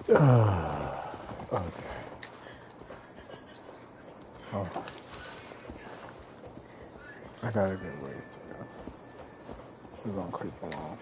Okay. Oh, I got a good ways to go. We're gonna creep along.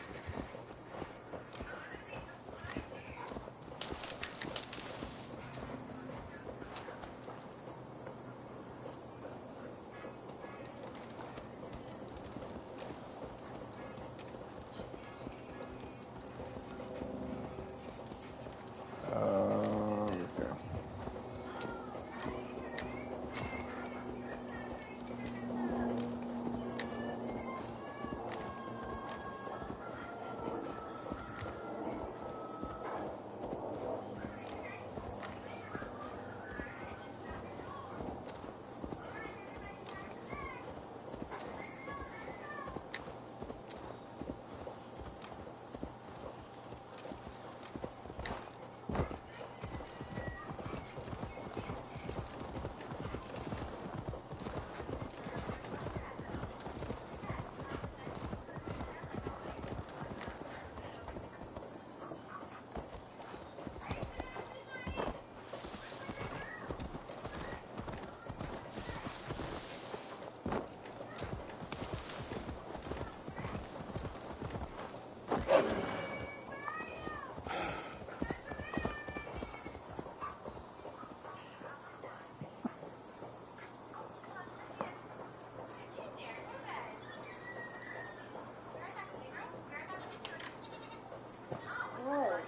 Okay.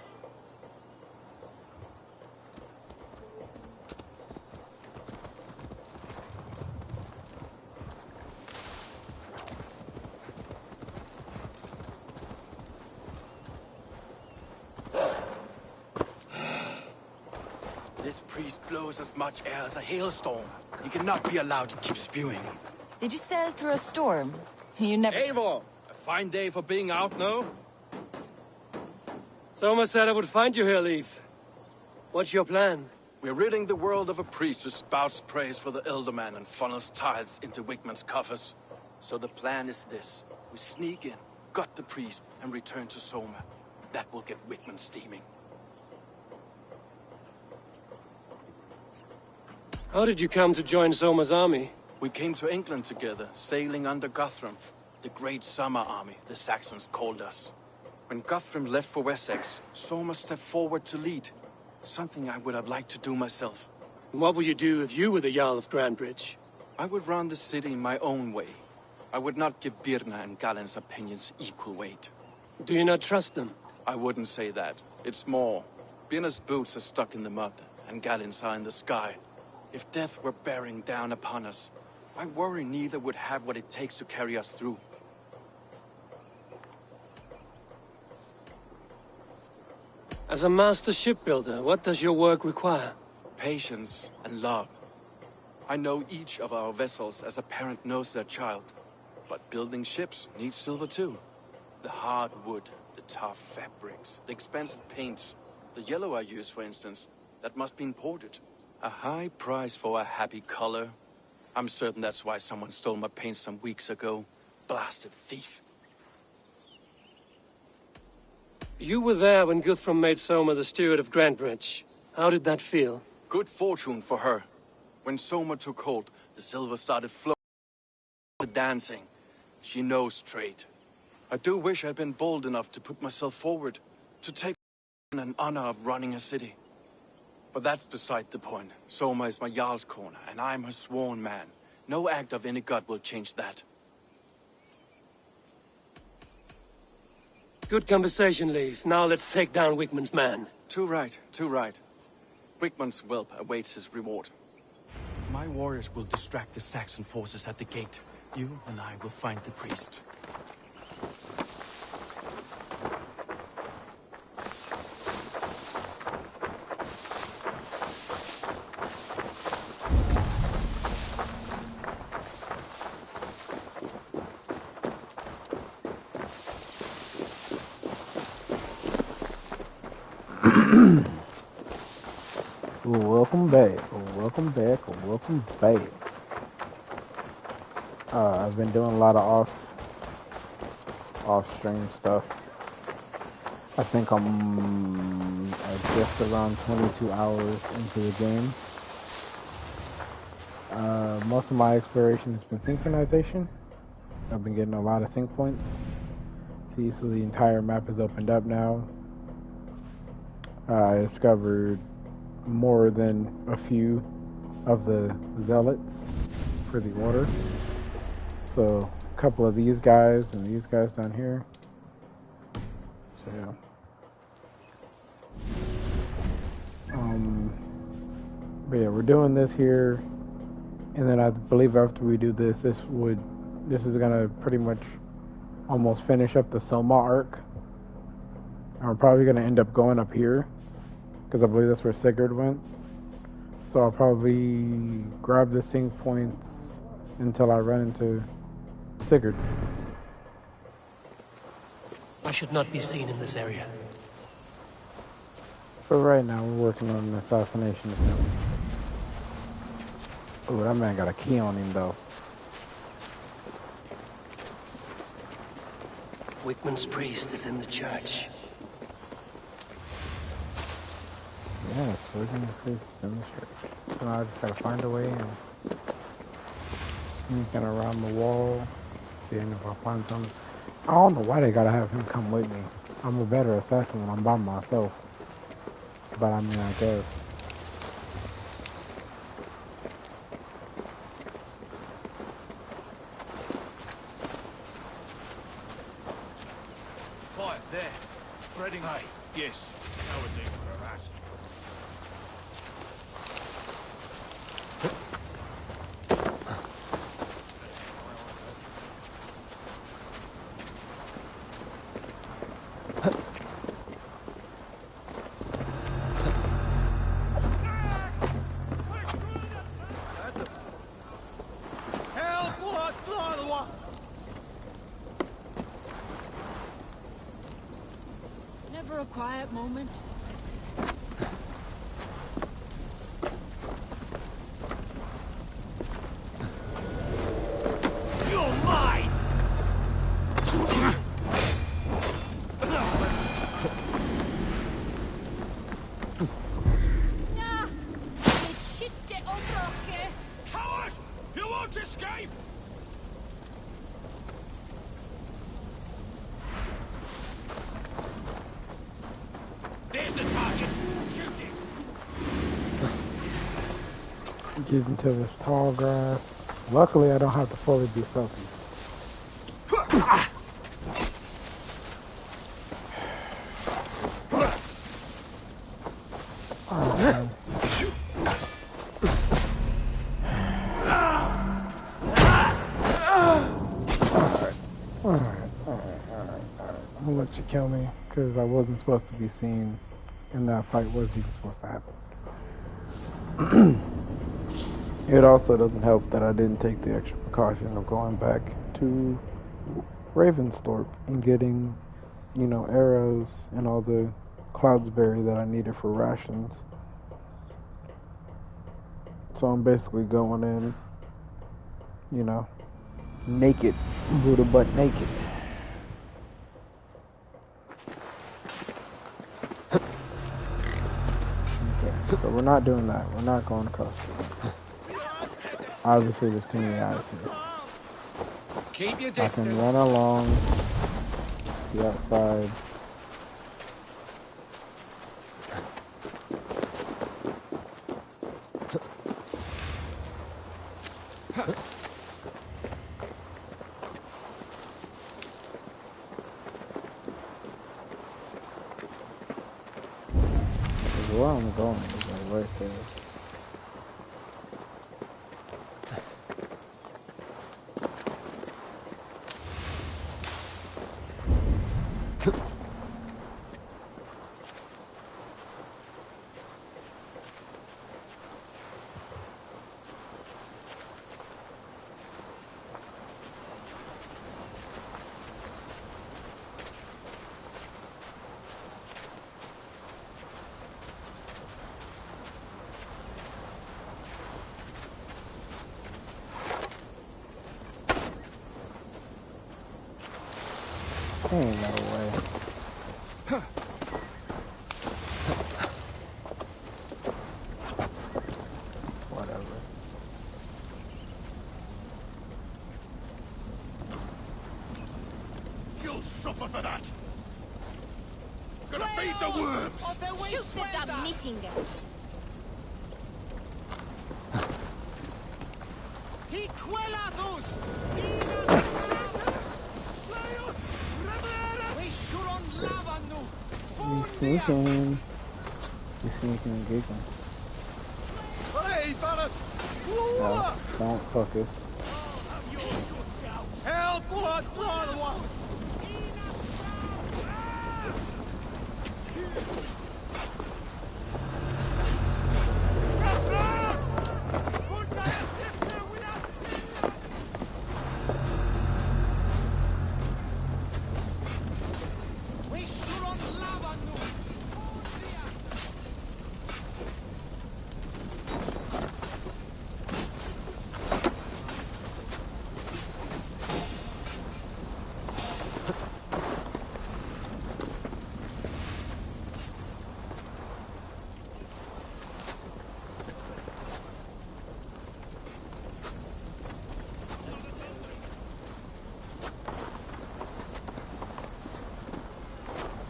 This priest blows as much air as a hailstorm. He cannot be allowed to keep spewing. Did you sail through a storm? You never... Eivor! A fine day for being out, no? Soma said I would find you here, Leaf. What's your plan? We're ridding the world of a priest who spouts praise for the Elderman and funnels tithes into Wigman's coffers. So the plan is this. We sneak in, gut the priest, and return to Soma. That will get Wigman steaming. How did you come to join Soma's army? We came to England together, sailing under Guthrum. The Great Summer Army, the Saxons called us. When Guthrum left for Wessex, Soma stepped forward to lead. Something I would have liked to do myself. What would you do if you were the Jarl of Grandbridge? I would run the city in my own way. I would not give Birna and Galen's opinions equal weight. Do you not trust them? I wouldn't say that. It's more. Birna's boots are stuck in the mud, and Galen's are in the sky. If death were bearing down upon us, I worry neither would have what it takes to carry us through. As a master shipbuilder, what does your work require? Patience and love. I know each of our vessels as a parent knows their child. But building ships needs silver too. The hard wood, the tough fabrics, the expensive paints. The yellow I use, for instance, that must be imported. A high price for a happy color. I'm certain that's why someone stole my paint some weeks ago. Blasted thief. You were there when Guthrum made Soma the steward of Grandbridge. How did that feel? Good fortune for her. When Soma took hold, the silver started flowing, dancing. She knows trade. I do wish I'd been bold enough to put myself forward, to take an honor of running a city. But that's beside the point. Soma is my Jarl's corner, and I'm her sworn man. No act of any god will change that. Good conversation, Leif. Now let's take down Wigman's man. Too right, too right. Wigman's whelp awaits his reward. My warriors will distract the Saxon forces at the gate. You and I will find the priest. Welcome back, welcome back, welcome back. I've been doing a lot of off-stream stuff. I think I'm at just around 22 hours into the game. Most of my exploration has been synchronization. I've been getting a lot of sync points. See, so the entire map is opened up now. I discovered more than a few of the zealots for the order. So a couple of these guys and these guys down here. So yeah. But yeah, we're doing this here, and then I believe after we do this, this is gonna pretty much almost finish up the Soma arc. And we're probably gonna end up going up here, because I believe that's where Sigurd went. So I'll probably grab the sync points until I run into Sigurd. I should not be seen in this area. But right now, we're working on an assassination attempt. Oh, that man got a key on him, though. Wickman's priest is in the church. Yeah, so we're gonna increase in the church. So now I just gotta find a way and sneaking around the wall, seeing if I find something. I don't know why they gotta have him come with me. I'm a better assassin when I'm by myself. But I mean, I guess. Fire, there. Spreading hay. Yes. Now we're doing for a rat. Never a quiet moment. You're mine! Coward! You won't escape! There's the target! Shoot it! Get into this tall grass. Luckily, I don't have to fully be stealthy. I'm gonna let you kill me, because I wasn't supposed to be seen, and that fight wasn't even supposed to happen. It also doesn't help that I didn't take the extra precaution of going back to Ravensthorpe and getting, you know, arrows and all the cloudsberry that I needed for rations. So I'm basically going in, you know, naked, Buddha butt naked. Okay, so we're not doing that. We're not going across. Obviously, there's too many eyes here. Keep your I distance. can run along the outside. Where I'm going is like right there. Ain't no way. suffer for that. Gonna feed the worms. Shoot the damn meeting. He's sneaking. He's sneaking and geeking. No, don't focus. Help! Blood!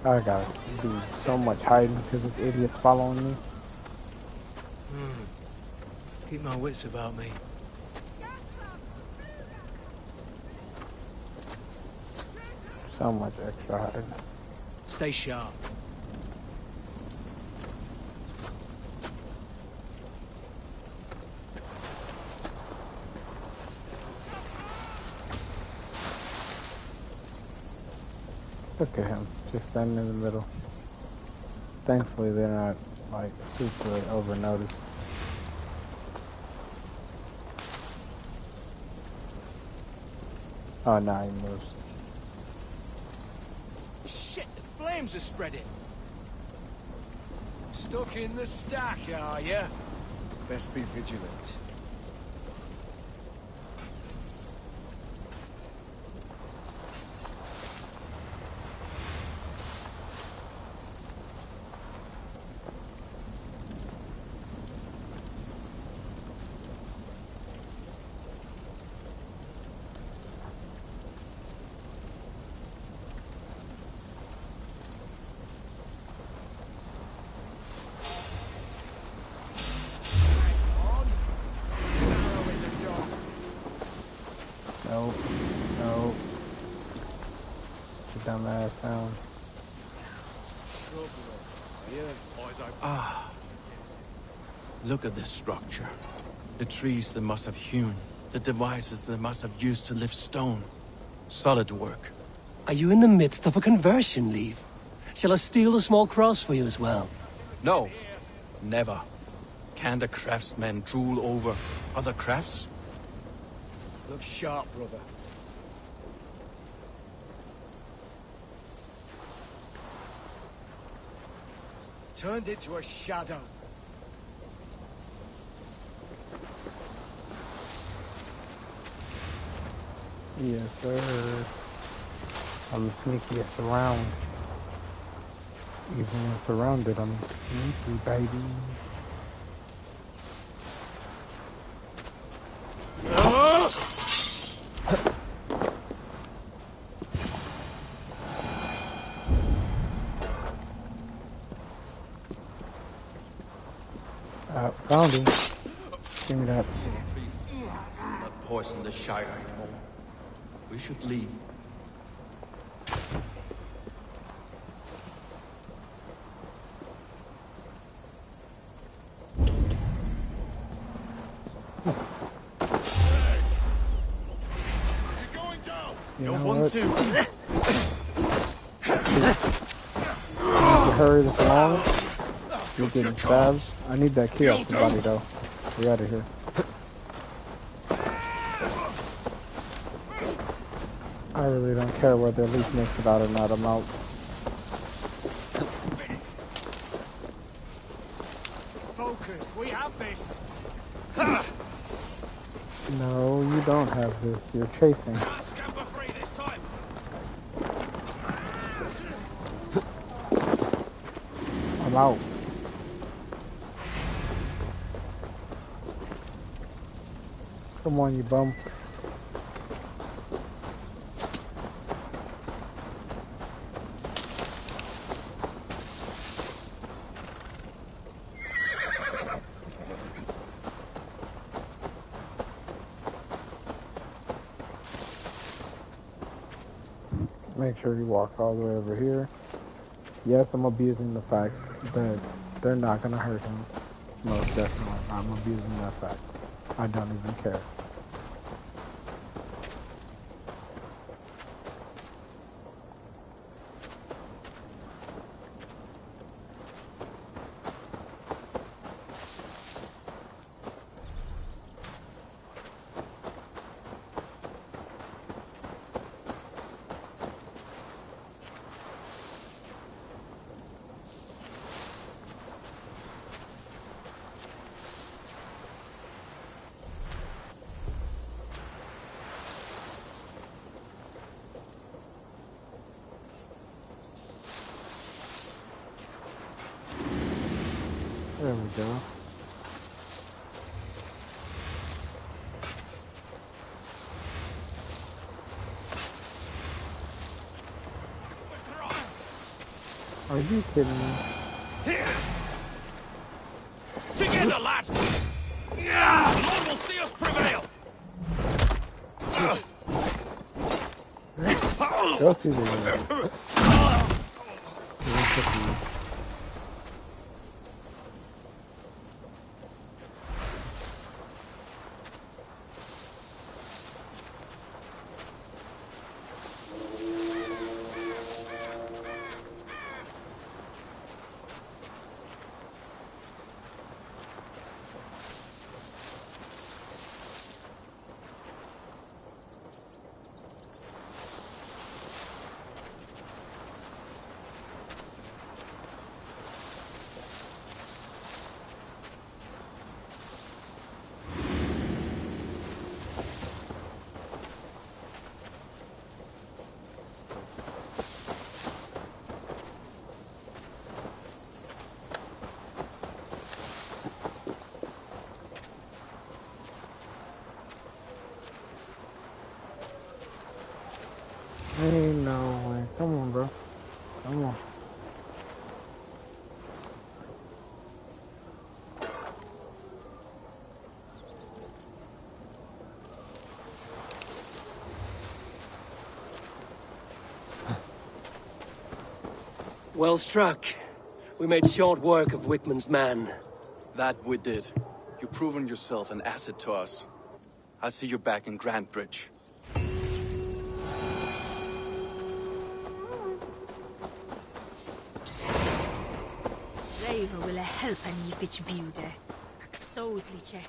I gotta do so much hiding because this idiot's following me. Keep my wits about me. So much extra hiding. Stay sharp. Look at him, just standing in the middle. Thankfully, they're not like super over noticed. Oh, no, he moves. Shit, the flames are spreading. Stuck in the stack, are you? Best be vigilant. Nope. Nope. Get dumbass down. Ah. Look at this structure. The trees they must have hewn. The devices they must have used to lift stone. Solid work. Are you in the midst of a conversion, Leaf? Shall I steal the small cross for you as well? No. Never. Can the craftsmen drool over other crafts? Look sharp, brother. Turned into a shadow. Yes, sir. I'm the sneakiest around. Even when surrounded, I'm sneaky, baby. Found him. Give me that. Not poison the Shire anymore. We should leave. You know One, what? two. You hurry this along. You're getting stabbed. I need that key off the body though. We out of here. I really don't care whether at least makes it out or not. I'm out. Focus, we have this. No, you don't have this. You're chasing. Scamper free this time. I'm out. Come on, you bum. Make sure he walks all the way over here. Yes, I'm abusing the fact that they're not gonna hurt him. Most definitely. I'm abusing that fact. I don't even care. There we go. Are you kidding me? Together, lad! The Lord will see us prevail! Go see the room. Ain't no way. Come on, bro. Come on. Well struck. We made short work of Wickman's man. That we did. You've proven yourself an asset to us. I see you back in Grantbridge. Reiva will help ni fitch bude. Aksodliche.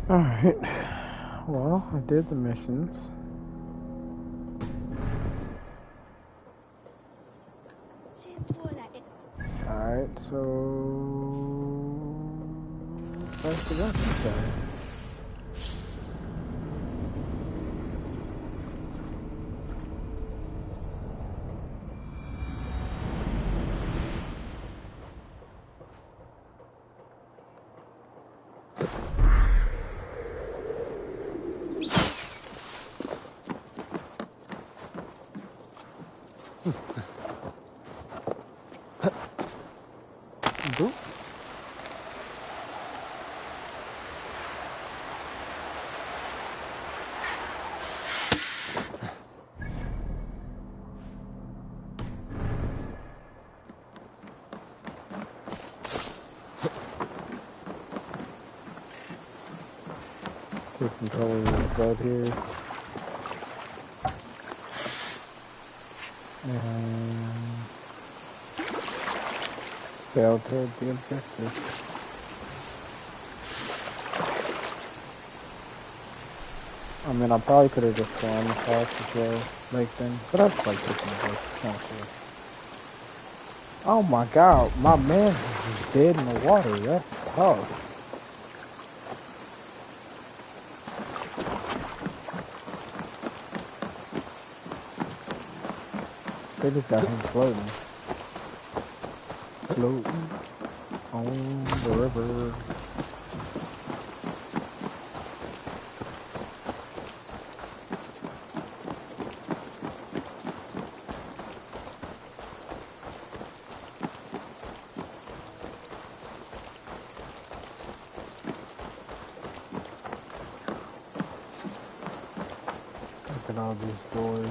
Alright. Well, I did the missions. Alright, so... That's the rest of the Take control of the boat here. And sail toward the objective. I mean, I probably could have just swam across as well, like then, but I'd like to think that's kind of cool. Oh my god, my man is just dead in the water. That's tough. They just got him floating. Floating on the river. Look at all these doors.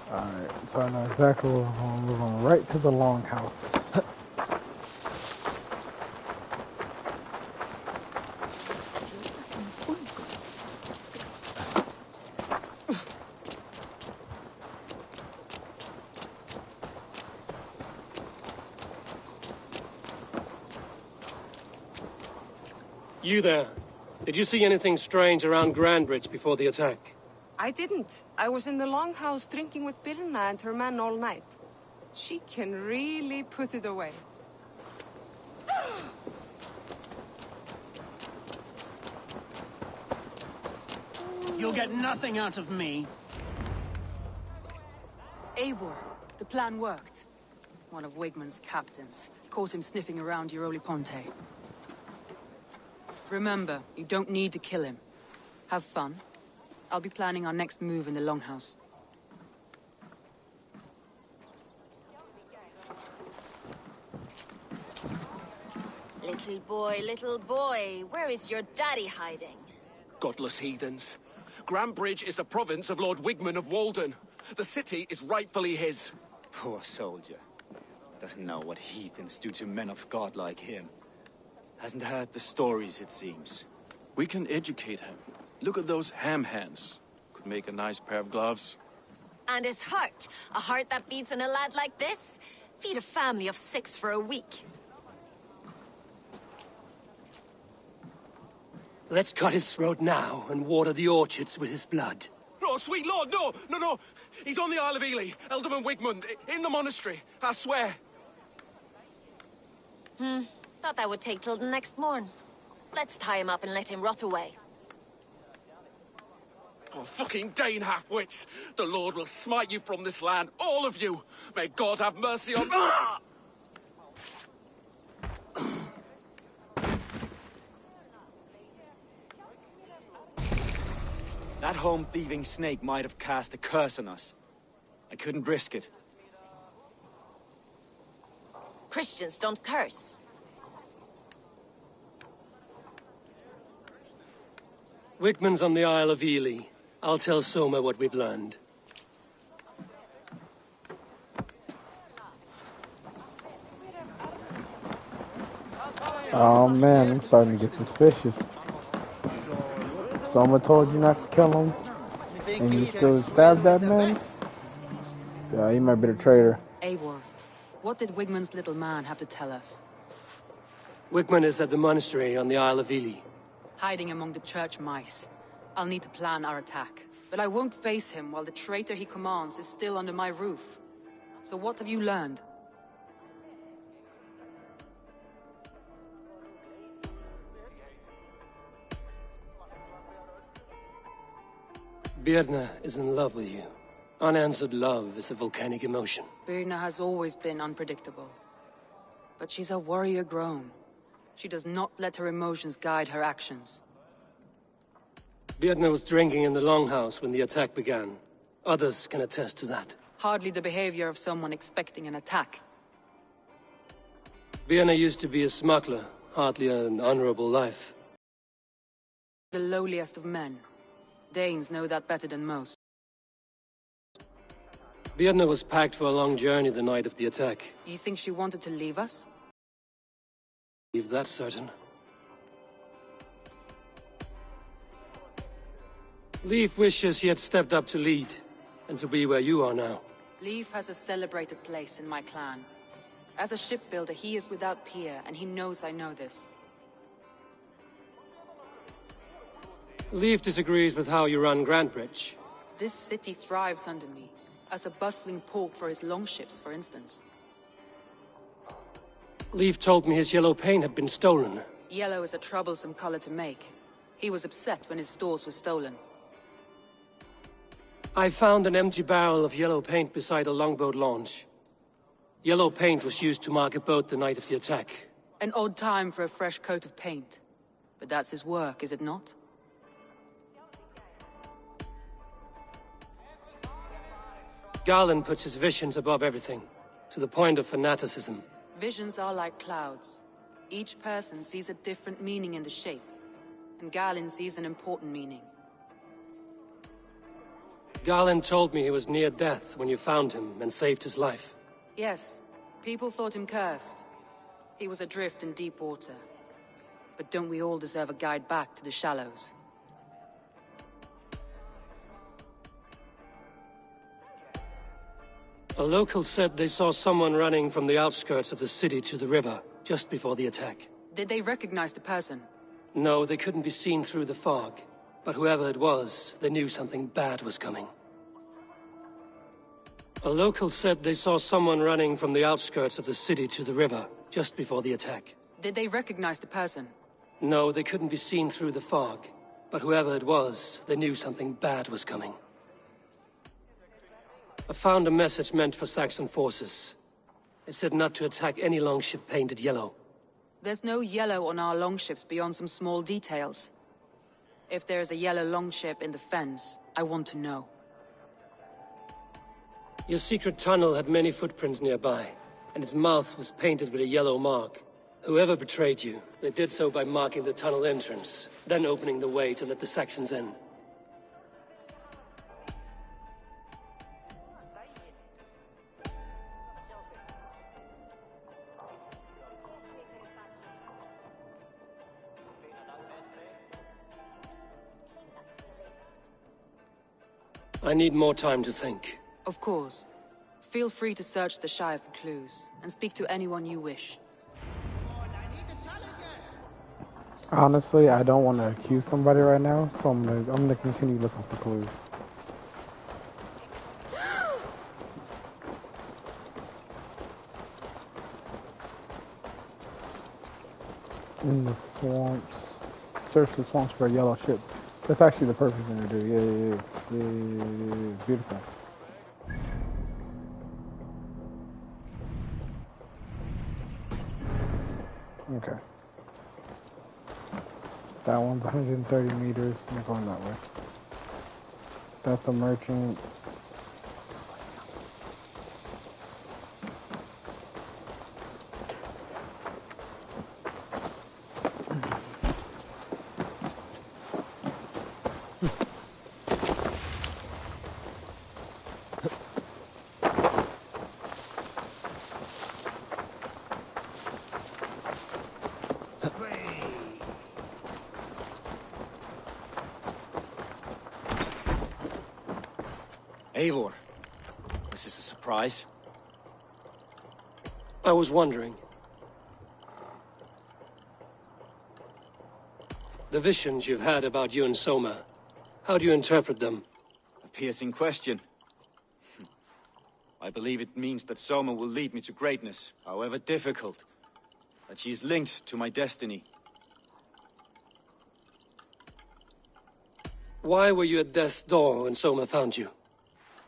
Alright, so I know exactly where we're going. We're going right to the longhouse. You there. Did you see anything strange around Grandbridge before the attack? I didn't. I was in the longhouse drinking with Birna and her men all night. She can really put it away. You'll get nothing out of me. Eivor, the plan worked. One of Wigmund's captains caught him sniffing around Euroli Ponte. Remember, you don't need to kill him. Have fun. I'll be planning our next move in the Longhouse. Little boy, where is your daddy hiding? Godless heathens. Grambridge is the province of Lord Wigmund of Walden. The city is rightfully his. Poor soldier. Doesn't know what heathens do to men of God like him. Hasn't heard the stories, it seems. We can educate him. Look at those ham hands. Could make a nice pair of gloves. And his heart. A heart that beats in a lad like this? Feed a family of 6 for a week. Let's cut his throat now and water the orchards with his blood. Oh, sweet lord, no! He's on the Isle of Ely, Ealdorman Wigmund, in the monastery, I swear. Thought that would take till the next morn. Let's tie him up and let him rot away. Oh, fucking Dane half-wits! The Lord will smite you from this land, all of you! May God have mercy on... That home-thieving snake might have cast a curse on us. I couldn't risk it. Christians don't curse. Wigmund's on the Isle of Ely. I'll tell Soma what we've learned. Oh man, I'm starting to get suspicious. Someone told you not to kill him, and you still stabbed that man? Yeah, he might be the traitor. Eivor, what did Wigmund's little man have to tell us? Wigmund is at the monastery on the Isle of Ely. Hiding among the church mice. I'll need to plan our attack. But I won't face him while the traitor he commands is still under my roof. So what have you learned? Birna is in love with you. Unanswered love is a volcanic emotion. Birna has always been unpredictable. But she's a warrior grown. She does not let her emotions guide her actions. Birna was drinking in the Longhouse when the attack began. Others can attest to that. Hardly the behavior of someone expecting an attack. Birna used to be a smuggler, hardly an honorable life. The lowliest of men. Danes know that better than most. Birna was packed for a long journey the night of the attack. You think she wanted to leave us? If that's certain. Leif wishes he had stepped up to lead, and to be where you are now. Leif has a celebrated place in my clan. As a shipbuilder, he is without peer, and he knows I know this. Leif disagrees with how you run Grandbridge. This city thrives under me, as a bustling port for his longships, for instance. Leaf told me his yellow paint had been stolen. Yellow is a troublesome color to make. He was upset when his stores were stolen. I found an empty barrel of yellow paint beside a longboat launch. Yellow paint was used to mark a boat the night of the attack. An odd time for a fresh coat of paint. But that's his work, is it not? Garland puts his visions above everything, to the point of fanaticism. Visions are like clouds. Each person sees a different meaning in the shape, and Garland sees an important meaning. Garland told me he was near death when you found him and saved his life. Yes, people thought him cursed. He was adrift in deep water. But don't we all deserve a guide back to the shallows? A local said they saw someone running from the outskirts of the city to the river, just before the attack. Did they recognize the person? No, they couldn't be seen through the fog. But whoever it was, they knew something bad was coming. A local said they saw someone running from the outskirts of the city to the river, just before the attack. Did they recognize the person? No, they couldn't be seen through the fog. But whoever it was, they knew something bad was coming. I found a message meant for Saxon forces. It said not to attack any longship painted yellow. There's no yellow on our longships beyond some small details. If there's a yellow longship in the fens, I want to know. Your secret tunnel had many footprints nearby, and its mouth was painted with a yellow mark. Whoever betrayed you, they did so by marking the tunnel entrance, then opening the way to let the Saxons in. I need more time to think. Of course. Feel free to search the Shire for clues, and speak to anyone you wish. Honestly, I don't want to accuse somebody right now, so I'm gonna continue looking for clues. In the swamps. Search the swamps for a yellow ship. That's actually the perfect thing to do. Yeah. Beautiful. Okay. That one's 130 meters. I'm going that way. That's a merchant. Eivor, this is a surprise. I was wondering. The visions you've had about you and Soma, how do you interpret them? A piercing question. I believe it means that Soma will lead me to greatness, however difficult. That she is linked to my destiny. Why were you at death's door when Soma found you?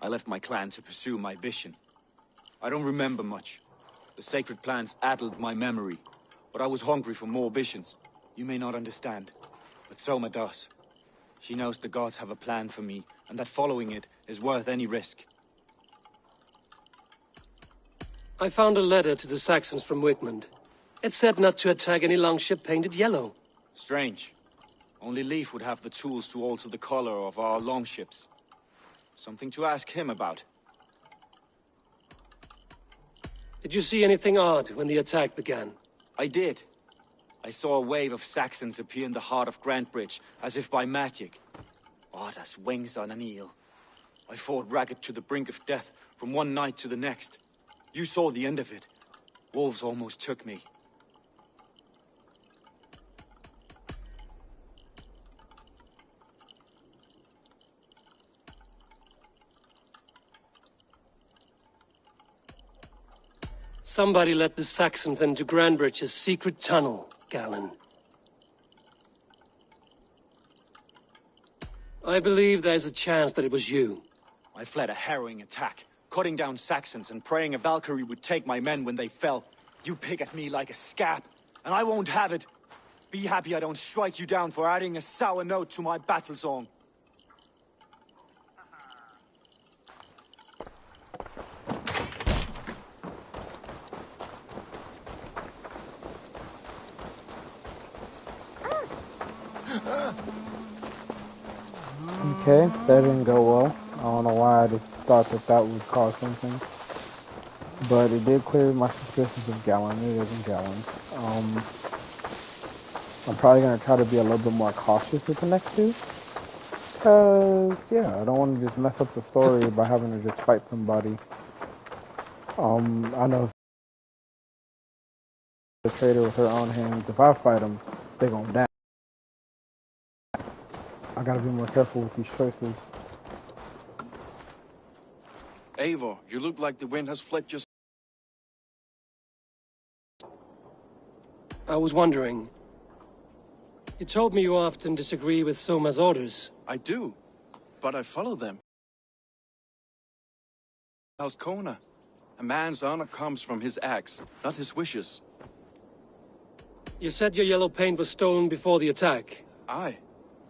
I left my clan to pursue my vision. I don't remember much. The sacred plants addled my memory, but I was hungry for more visions. You may not understand, but Soma does. She knows the gods have a plan for me, and that following it is worth any risk. I found a letter to the Saxons from Wigmund. It said not to attack any longship painted yellow. Strange. Only Leif would have the tools to alter the color of our longships. Something to ask him about. Did you see anything odd when the attack began? I did. I saw a wave of Saxons appear in the heart of Grantbridge, as if by magic. Odd as wings on an eel. I fought ragged to the brink of death from one night to the next. You saw the end of it. Wolves almost took me. Somebody let the Saxons into Grandbridge's secret tunnel, Galen. I believe there's a chance that it was you. I fled a harrowing attack, cutting down Saxons and praying a Valkyrie would take my men when they fell. You pick at me like a scab, and I won't have it. Be happy I don't strike you down for adding a sour note to my battle song. Okay, that didn't go well. I don't know why I just thought that that would cause something. But it did clear my suspicions of Galen. It isn't Galen. I'm probably going to try to be a little bit more cautious with the next two. Because, yeah, I don't want to just mess up the story by having to just fight somebody. I know the traitor with her own hands. If I fight them, they're going to die. I got to be more careful with these choices. Eivor, you look like the wind has fled your... I was wondering. You told me you often disagree with Soma's orders. I do, but I follow them. Kona. A man's honor comes from his acts, not his wishes. You said your yellow paint was stolen before the attack. Aye,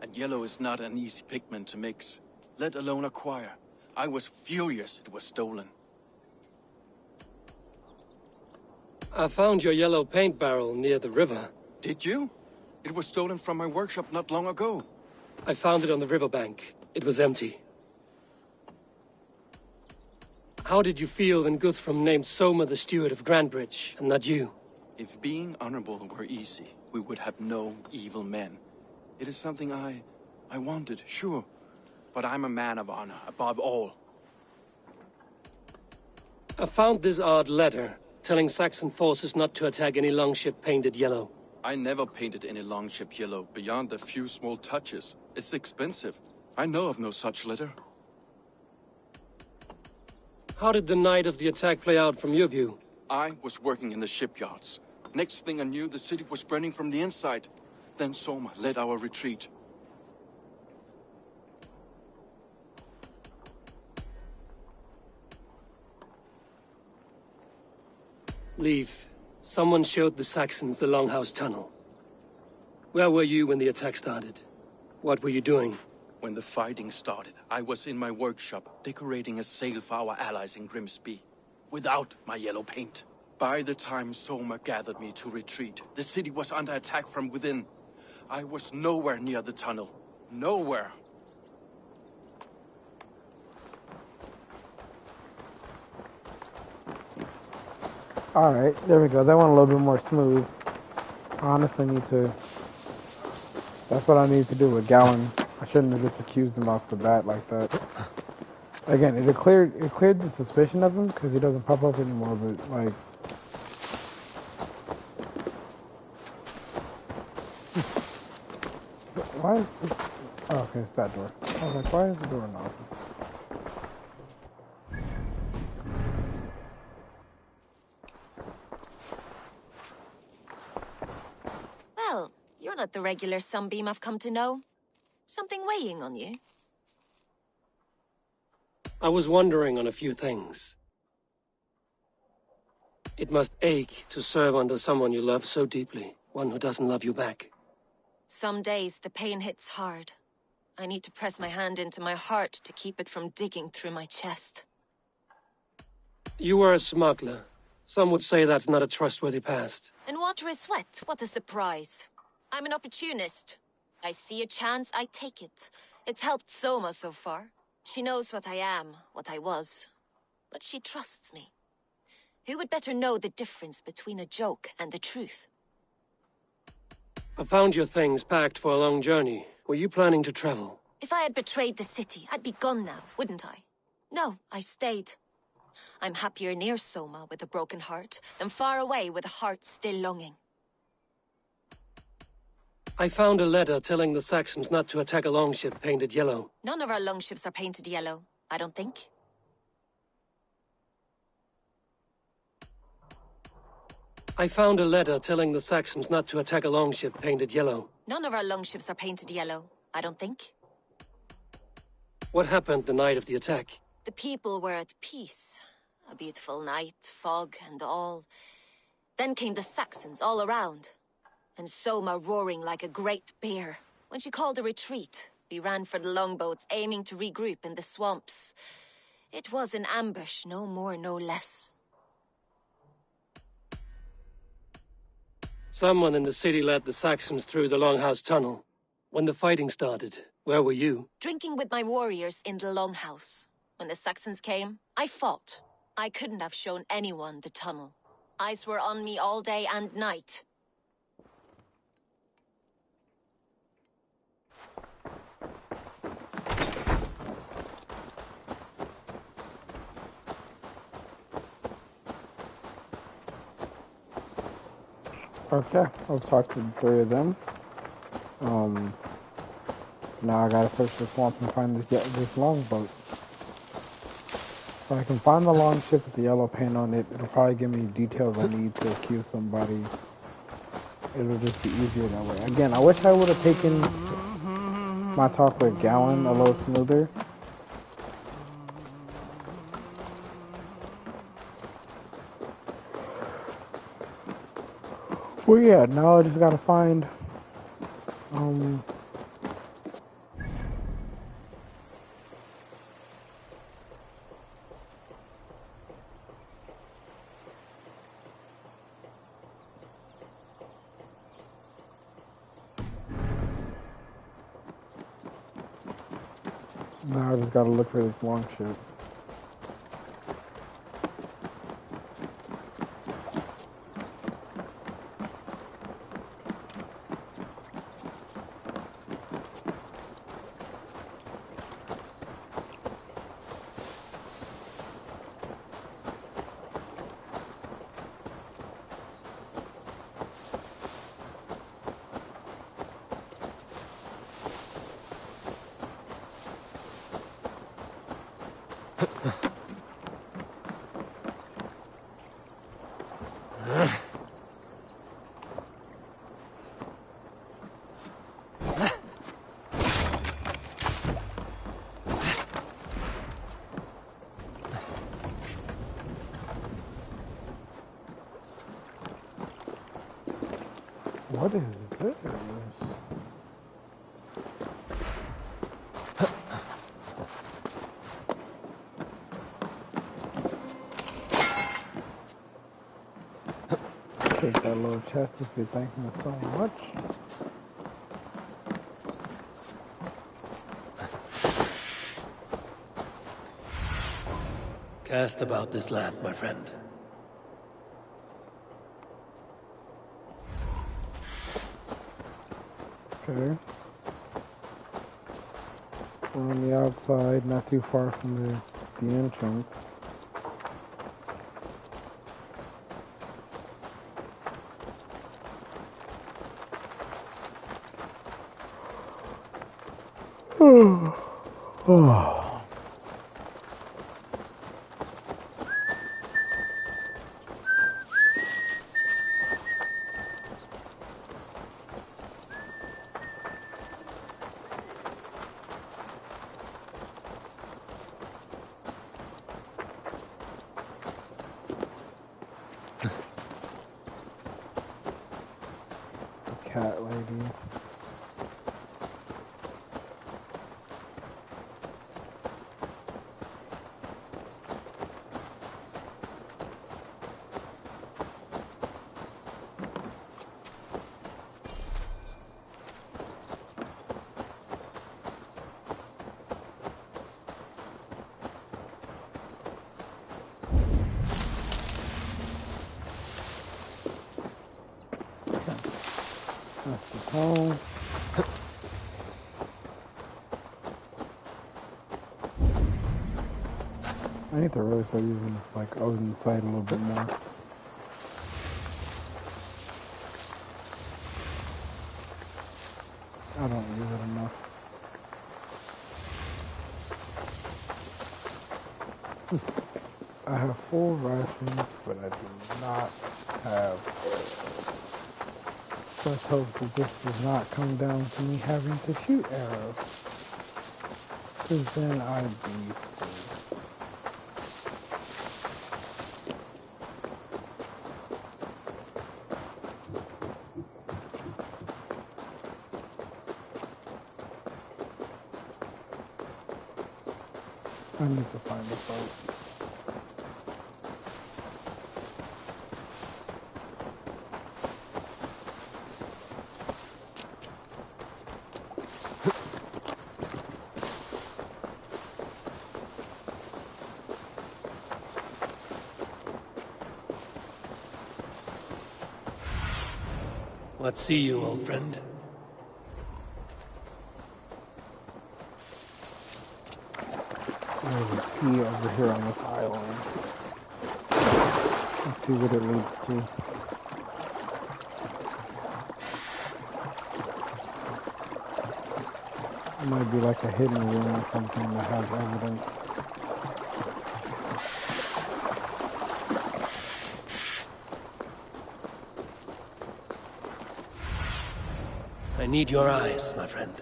and yellow is not an easy pigment to mix, let alone acquire. I was furious it was stolen. I found your yellow paint barrel near the river. Did you? It was stolen from my workshop not long ago. I found it on the riverbank. It was empty. How did you feel when Guthrum named Soma the steward of Grandbridge, and not you? If being honorable were easy, we would have no evil men. It is something I wanted, sure. But I'm a man of honor, above all. I found this odd letter, telling Saxon forces not to attack any longship painted yellow. I never painted any longship yellow, beyond a few small touches. It's expensive. I know of no such letter. How did the night of the attack play out from your view? I was working in the shipyards. Next thing I knew, the city was burning from the inside. Then Soma led our retreat. Leave. Someone showed the Saxons the Longhouse Tunnel. Where were you when the attack started? What were you doing? When the fighting started, I was in my workshop, decorating a sail for our allies in Grimsby, without my yellow paint. By the time Soma gathered me to retreat, the city was under attack from within. I was nowhere near the tunnel. Nowhere. Alright, there we go. That went a little bit more smooth. I honestly need to... That's what I need to do with Galen. I shouldn't have just accused him off the bat like that. Again, it cleared the suspicion of him because he doesn't pop up anymore, but like... Why is this... Oh, okay, it's that door. I was like, why is the door not open? Well, you're not the regular sunbeam I've come to know. Something weighing on you? I was wondering on a few things. It must ache to serve under someone you love so deeply, one who doesn't love you back. Some days the pain hits hard. I need to press my hand into my heart to keep it from digging through my chest. You were a smuggler. Some would say that's not a trustworthy past. And water is wet, what a surprise. I'm an opportunist. I see a chance, I take it. It's helped Soma so far. She knows what I am, what I was. But she trusts me. Who would better know the difference between a joke and the truth? I found your things packed for a long journey. Were you planning to travel? If I had betrayed the city, I'd be gone now, wouldn't I? No, I stayed. I'm happier near Soma with a broken heart than far away with a heart still longing. I found a letter telling the Saxons not to attack a longship painted yellow. None of our longships are painted yellow, I don't think. I found a letter telling the Saxons not to attack a longship painted yellow. None of our longships are painted yellow, I don't think. What happened the night of the attack? The people were at peace. A beautiful night, fog and all. Then came the Saxons all around. And Soma roaring like a great bear. When she called a retreat, we ran for the longboats, aiming to regroup in the swamps. It was an ambush, no more, no less. Someone in the city led the Saxons through the Longhouse Tunnel. When the fighting started, where were you? Drinking with my warriors in the Longhouse. When the Saxons came, I fought. I couldn't have shown anyone the tunnel. Eyes were on me all day and night. Okay, I've talked to the three of them. Now I gotta search the swamp and find this longboat. If I can find the longship with the yellow paint on it, it'll probably give me details I need to accuse somebody. It'll just be easier that way. Again, I wish I would have taken my talk with Gowan a little smoother. Well, yeah, now I just gotta find, now I just gotta look for this longship. What is this? Take that little chest if you're thanking us so much. Cast about this land, my friend. Okay. We're on the outside, not too far from the entrance. Oh. Cat lady. That's the tone. I need to really start using this like Odin side a little bit more. I don't use it enough. I have full rations, but I do not have oil. So let's hope that this does not come down to me having to shoot arrows. Because then I'd be screwed. I need to find the boat. What see you, old friend? There's a key over here on this island. Let's see what it leads to. It might be like a hidden room or something that has evidence. I need your eyes, my friend.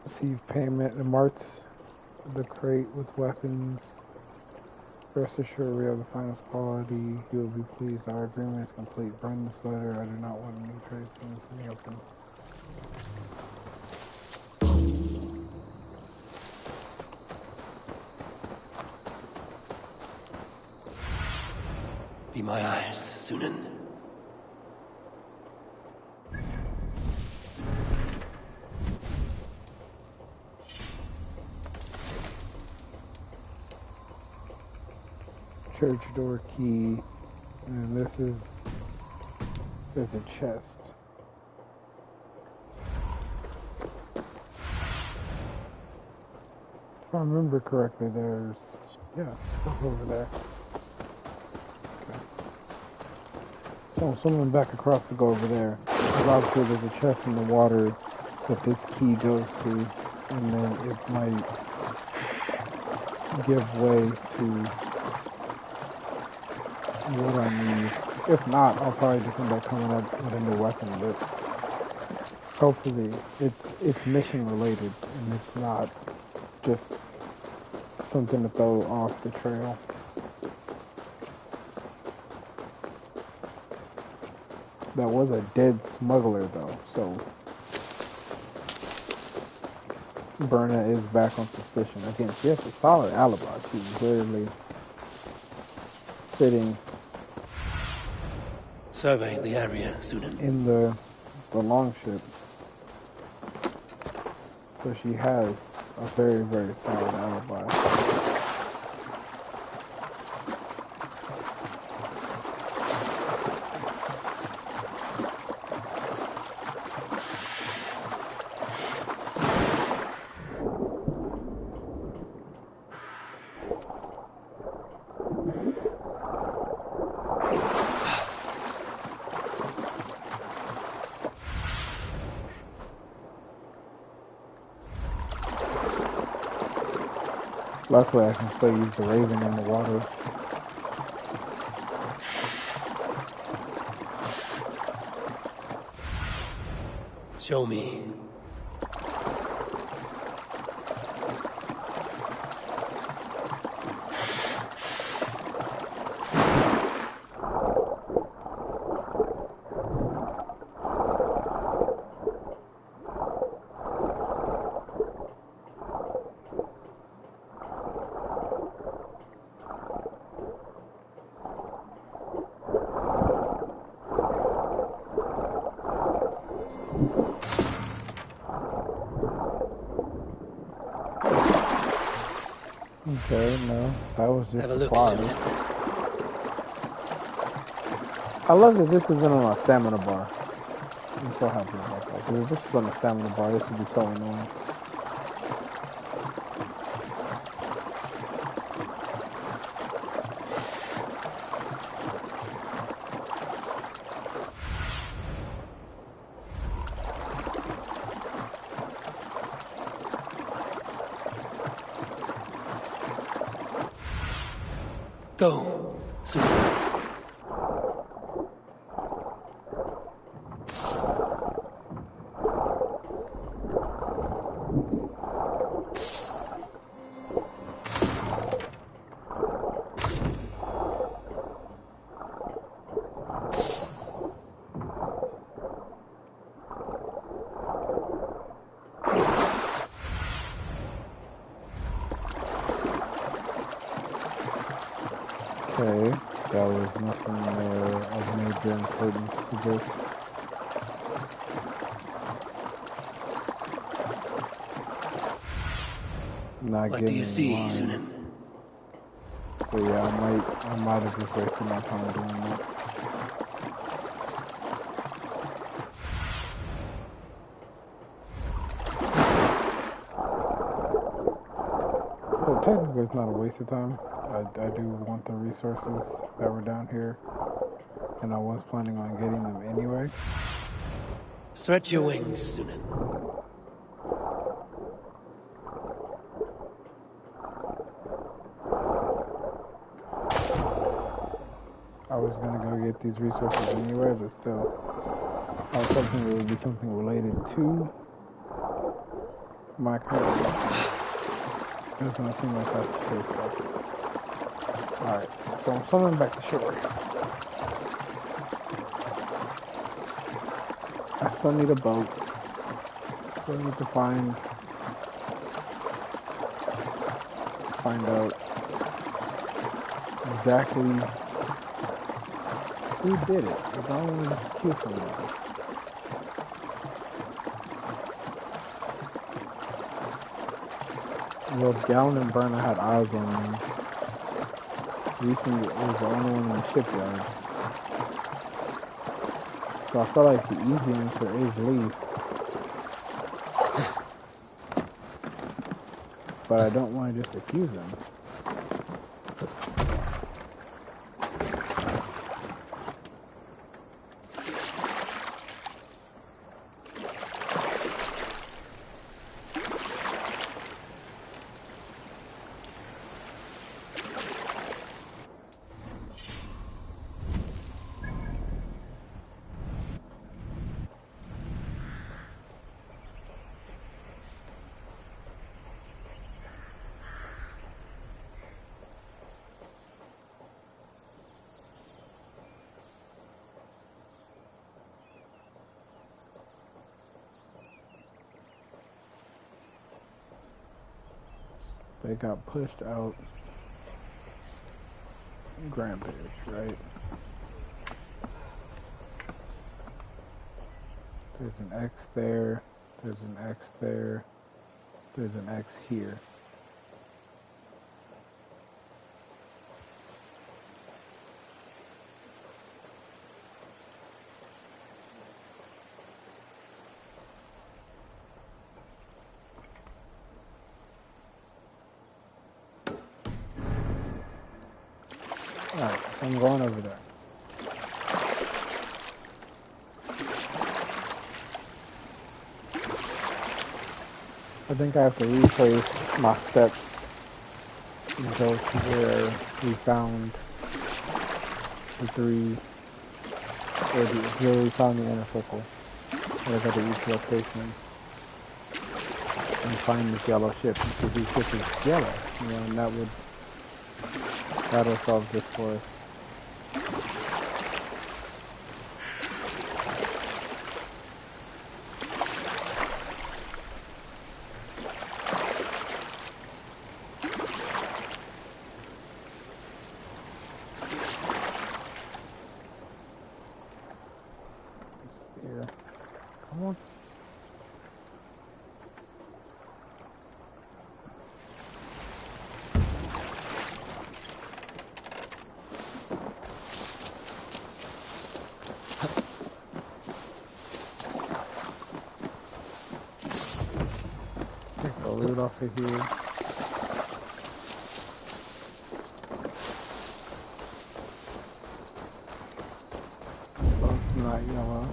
Receive payment and marks the crate with weapons. Rest assured we have the finest quality. You will be pleased. Our agreement is complete. Burn this letter. I do not want any trace in this in the open. Be my eyes, Sunan. Church door key. And this is... There's a chest. If I remember correctly, there's... Yeah, stuff over there. So someone back across to go over there. Because obviously there's a chest in the water that this key goes to, and then it might give way to what I need. If not, I'll probably just end up coming up with a new weapon, but hopefully it's mission related and it's not just something to throw off the trail. That was a dead smuggler, though, so Berna is back on suspicion. Again, she has a solid alibi. She's literally sitting Survey the area, Sunan. in the longship. So she has a very, very solid alibi. Luckily, I can still use the Raven in the water. Show me. Okay, no, that was just Have a look, supplies. Sunan. I love that this isn't on a stamina bar. I'm so happy about that. Because if this was on a stamina bar, this would be so annoying. Go. Soon. Okay, that was nothing there of major importance to this. Not What getting do you in see, line. Sunan? So yeah, I might have just wasted my time doing this. Well, technically it's not a waste of time. I do want the resources that were down here, and I was planning on getting them anyway. Stretch your wings, Sunan. I was gonna go get these resources anyway, but still, I was hoping it would be something related to my current mission. It doesn't seem like that's the case though. Alright, so I'm swimming back to shore. I still need a boat. Still need to find out exactly who did it. Because I don't want to just accuse someone. Well, Gallon and Burner had eyes on me. Recently, it was the only one in the shipyard. So I feel like the easy answer is leave. But I don't want to just accuse them. They got pushed out Grandpage, right? There's an X there, there's an X there, there's an X here. Alright, so I'm going over there. I think I have to retrace my steps and go to where we found the three, or where we found the inner circle. I go to each location and find this yellow ship, because this ship is yellow, you know, and that'll solve this for us. Steer. Come on. Take the loot off of here. So it's not yellow.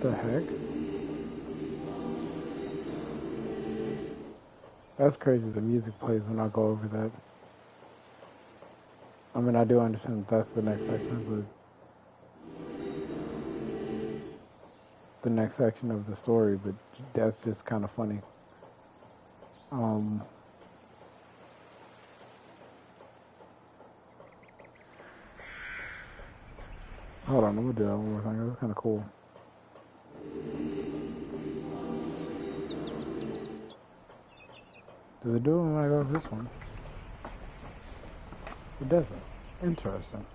The heck? That's crazy. The music plays when I go over that. I mean, I do understand that's the next section of the next section of the story, but that's just kind of funny. Hold on, I'm gonna do that one more time. That was kind of cool. Does it do it when I go to this one? It doesn't. Interesting.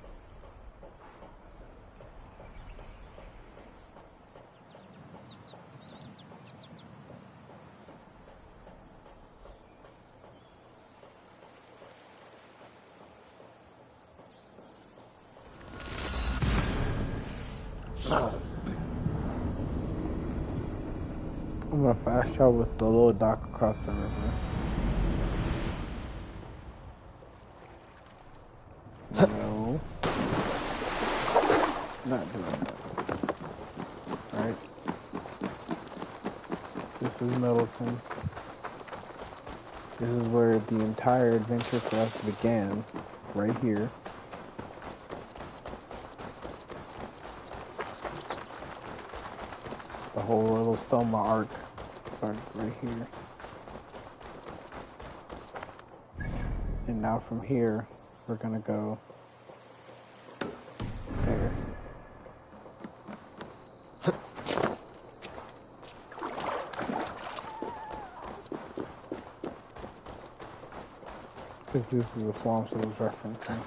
I'm gonna fast travel with the little dock across the river. No. Not doing that. Right? This is Middleton. This is where the entire adventure for us began. Right here. The whole little Selma arc started right here. And now from here, we're gonna go there. Because this is the swamps it was referencing.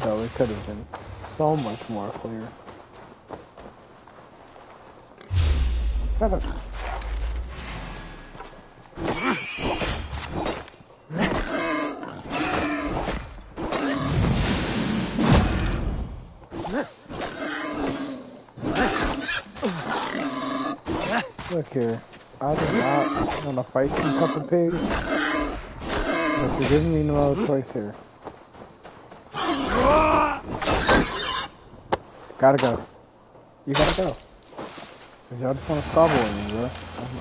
So it could have been so much more clear. Shut up. Look here, I do not want to fight you couple pigs, but you're giving me no other choice here. Gotta go. You gotta go. Cause y'all just want to squabble with me, bro.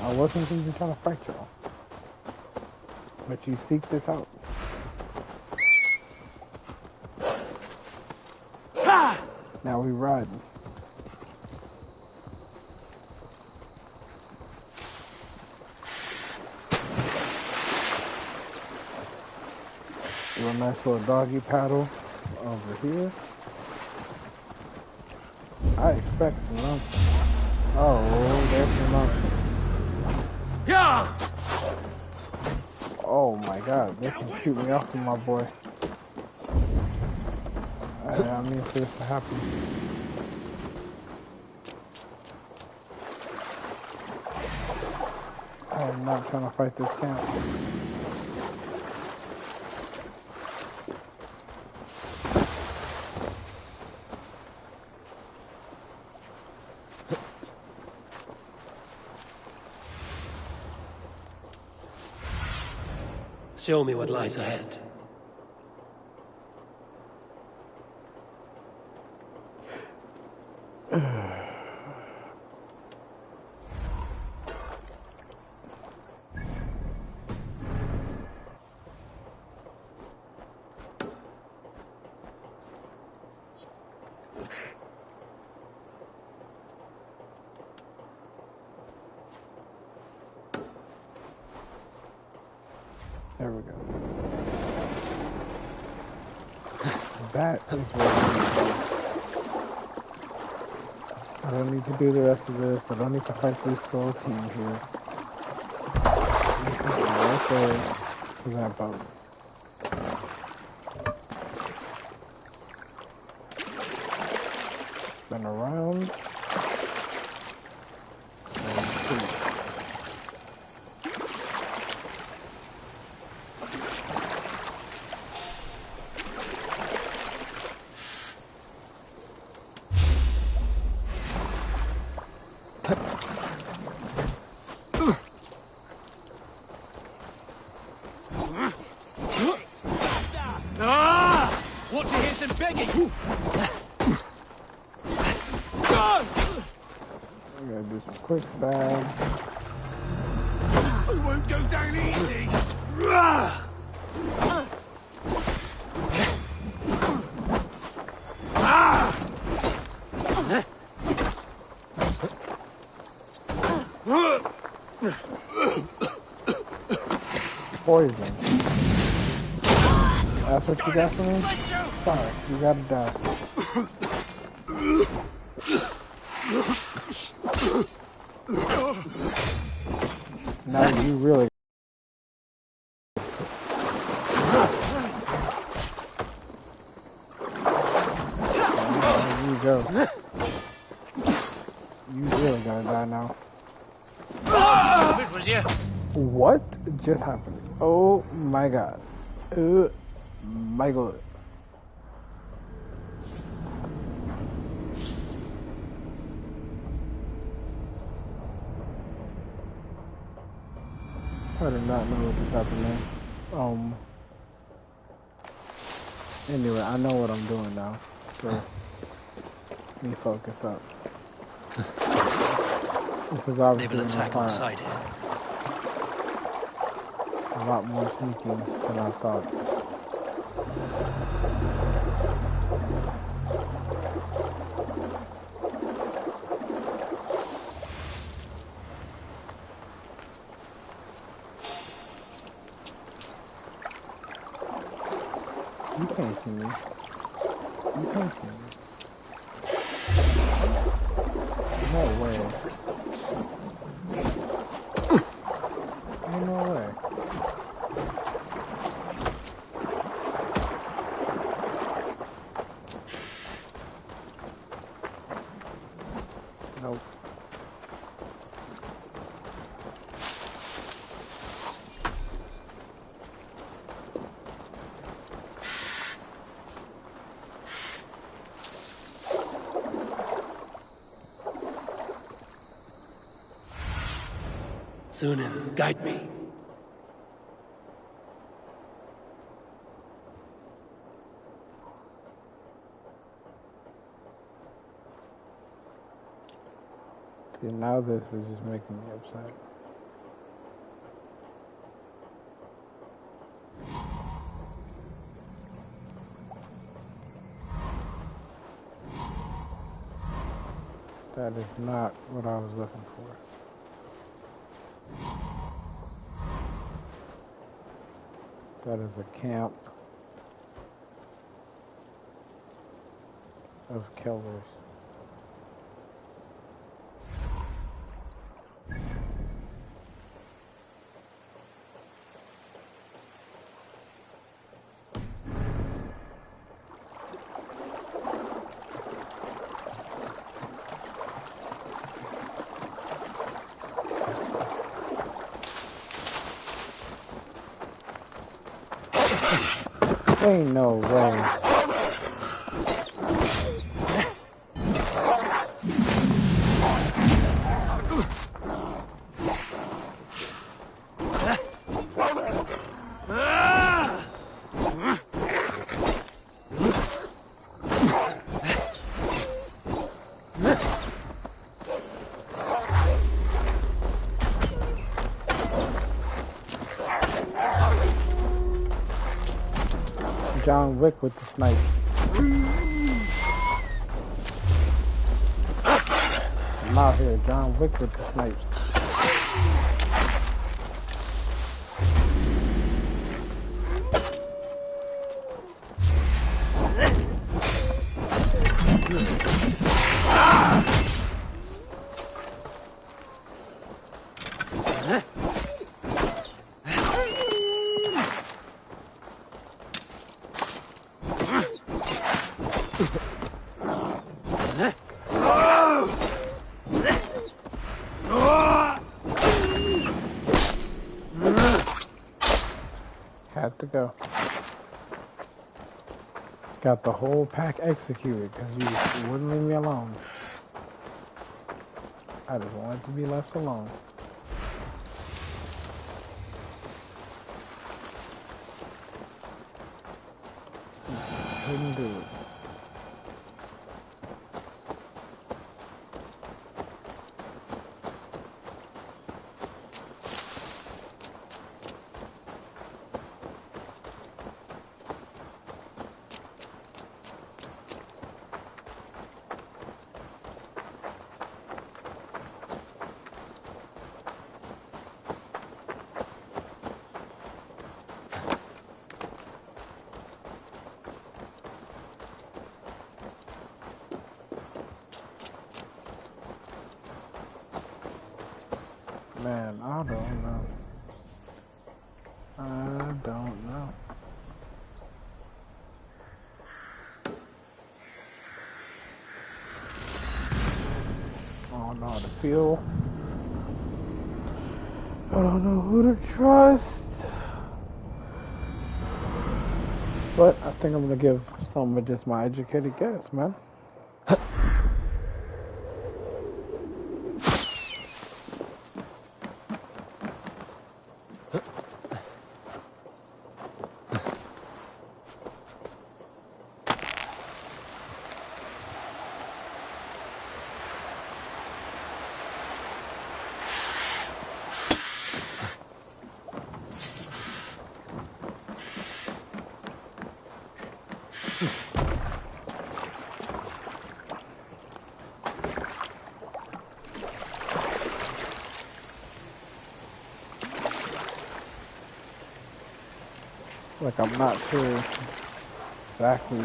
I wasn't even trying to fight y'all. But you seek this out. Now we riding. Do a nice little doggy paddle over here. I expect some nonsense. Oh, there's some nonsense. Yeah. Oh my God, they can shoot me off with my boy. I mean for this to happen. I am not trying to fight this camp. Show me what lies ahead. There we go. That is what I don't need to do the rest of this. I don't need to fight this whole team here. Right there to that boat. Spin around. And shoot. Want to hear some begging? do some quick stabs. I won't go down easy. Poison. That's what you got for me? Sorry, you gotta die. Now you really. There you go. You really gotta die now. What just happened? Oh my god. My god. I do not know what just happened there. Anyway, I know what I'm doing now. So, let me focus up. This is obviously Naval attack on site here. A lot more sneaking than I thought. You can't see me. You can't see me. No way. Ain't no way. Nope. Sunan, guide me. See, now this is just making me upset. That is not what I was looking for. That is a camp of killers. Ain't no way. John Wick with the snipe. I'm out here, John Wick with the snipes. Had to go. Got the whole pack executed because you wouldn't leave me alone. I just wanted to be left alone. Couldn't do it. Man, I don't know. I don't know. I don't know how to feel. I don't know who to trust. But I think I'm gonna give some of just my educated guess, man. Like, I'm not sure exactly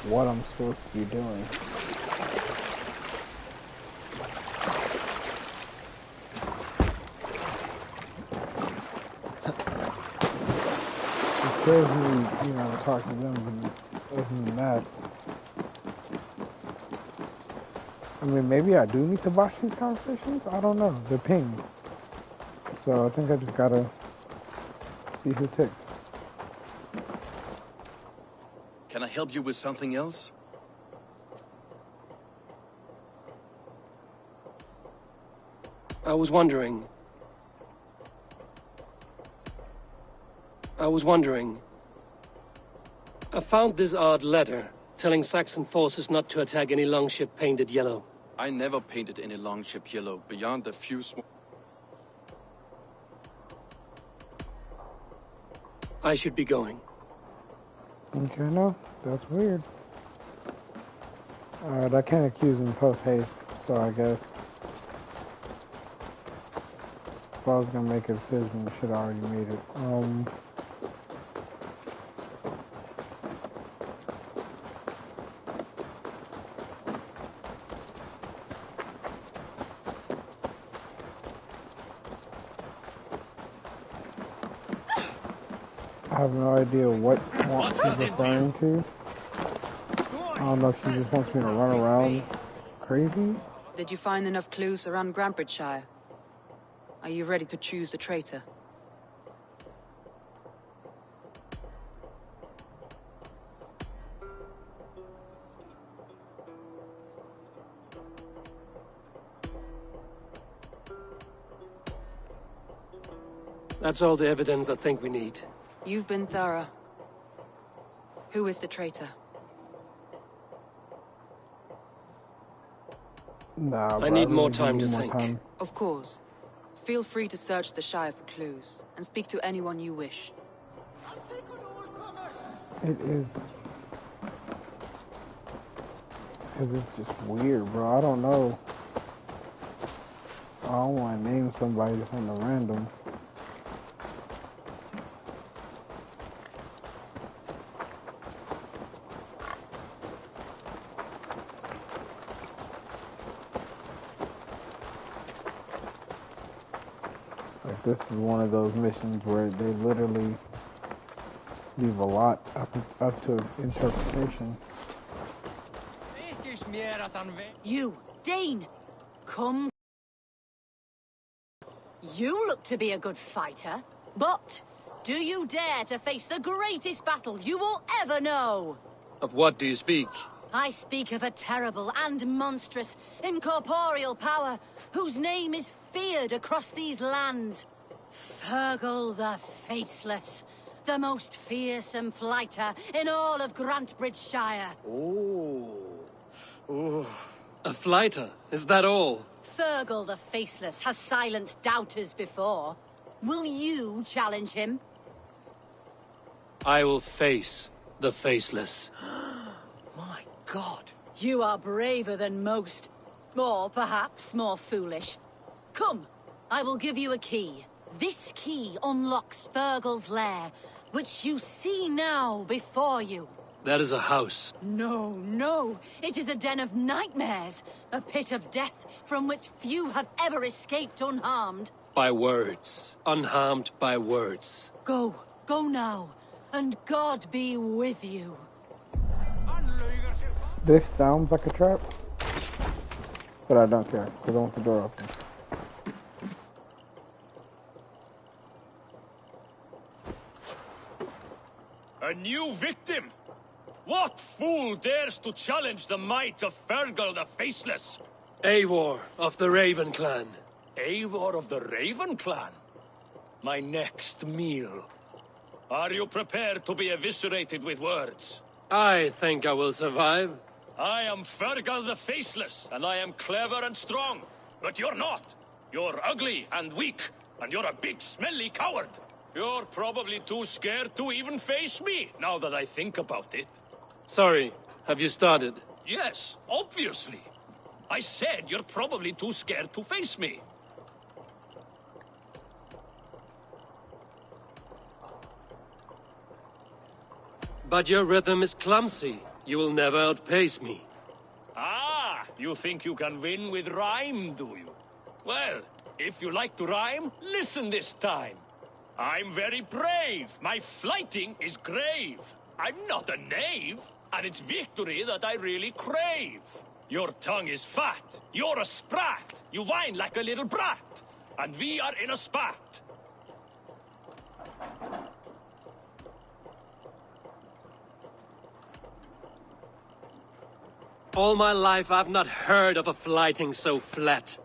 what I'm supposed to be doing. It scares me, to talk to them, but other than that, I mean, maybe I do need to watch these conversations. I don't know. They're pinged. So I think I just gotta see who ticks. Can I help you with something else? I was wondering. I found this odd letter telling Saxon forces not to attack any longship painted yellow. I never painted any longship yellow beyond a few small... I should be going. Okay, no, that's weird. Alright, I can't accuse him post-haste, so I guess if I was gonna make a decision, I should have already made it. I have no idea what swamp she's referring to. I don't know if she just wants me to run around crazy. Did you find enough clues around Grantbridgeshire? Are you ready to choose the traitor? That's all the evidence I think we need. You've been thorough. Who is the traitor? Nah, I need more time to think. Of course. Feel free to search the Shire for clues, and speak to anyone you wish. It is. Because it's just weird, bro. I don't know. I don't want to name somebody something random. Like, this is one of those missions where they literally leave a lot up to interpretation. You, Dane! Come. You look to be a good fighter, but do you dare to face the greatest battle you will ever know? Of what do you speak? I speak of a terrible and monstrous, incorporeal power whose name is feared across these lands. Fergal the Faceless, the most fearsome fighter in all of Grantbridgeshire. A fighter? Is that all? Fergal the Faceless has silenced doubters before. Will you challenge him? I will face the Faceless. My God. You are braver than most. Or perhaps more foolish. Come, I will give you a key. This key unlocks Fergal's lair, which you see now before you. That is a house. No, no. It is a den of nightmares. A pit of death from which few have ever escaped unharmed. By words. Unharmed by words. Go. Go now. And God be with you. This sounds like a trap, but I don't care because I want the door open. A new victim? What fool dares to challenge the might of Fergal the Faceless? Eivor of the Raven Clan. Eivor of the Raven Clan? My next meal. Are you prepared to be eviscerated with words? I think I will survive. I am Fergal the Faceless, and I am clever and strong. But you're not. You're ugly and weak, and you're a big, smelly coward. You're probably too scared to even face me, now that I think about it. Sorry, have you started? Yes, obviously. I said you're probably too scared to face me. But your rhythm is clumsy. You will never outpace me. Ah, you think you can win with rhyme, do you? Well, if you like to rhyme, listen this time. I'm very brave. My flighting is grave. I'm not a knave, and it's victory that I really crave. Your tongue is fat. You're a sprat. You whine like a little brat. And we are in a spat. All my life I've not heard of a flighting so flat.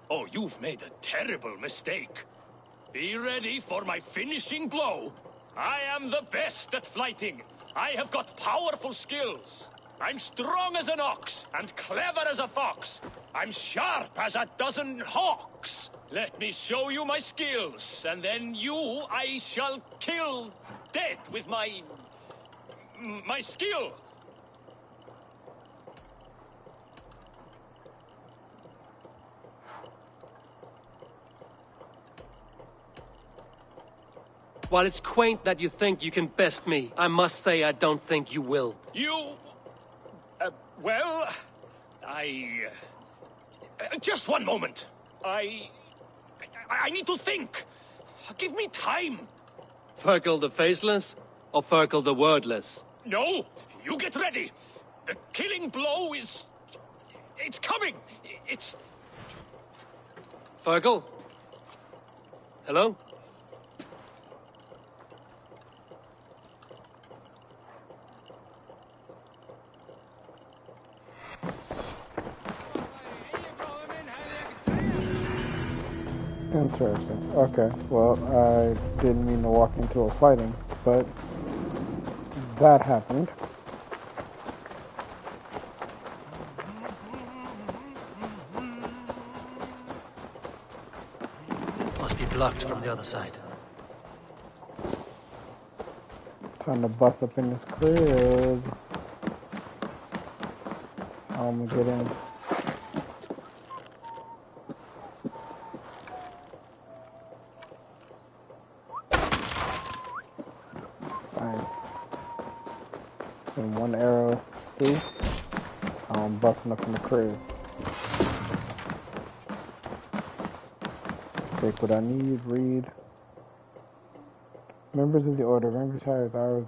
Oh, you've made a terrible mistake. Be ready for my finishing blow. I am the best at flighting. I have got powerful skills. I'm strong as an ox and clever as a fox. I'm sharp as a dozen hawks. Let me show you my skills, and then you I shall kill dead with my skill. While it's quaint that you think you can best me, I must say I don't think you will. You... well... just one moment. I need to think. Give me time. Fergal the Faceless? Or Fergal the Wordless? No! You get ready! The killing blow is... it's coming! It's... Fergal? Hello? Interesting. Okay, well, I didn't mean to walk into a fighting, but that happened. Must be blocked from the other side. Time to bust up in this crib. I'm gonna get in. And one arrow through. I'm busting up in the crib. Take what I need, read. Members of the Order, Vampires, I was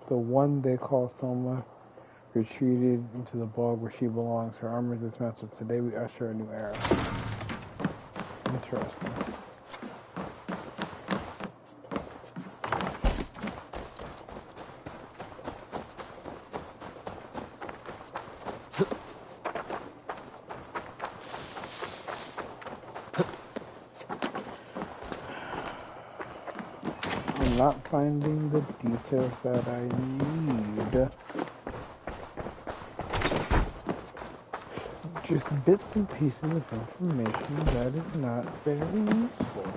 the one they call Soma, retreated into the bog where she belongs. Her armor is dismantled. Today we usher a new era. Interesting. I'm not finding the details that I need. Just bits and pieces of information that is not very useful.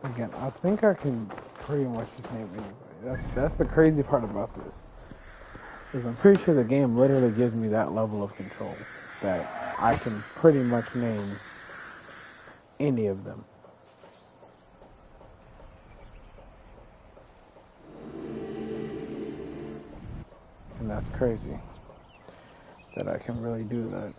Again, I think I can pretty much just name anybody. That's the crazy part about this. Because I'm pretty sure the game literally gives me that level of control that I can pretty much name any of them. And that's crazy that I can really do that.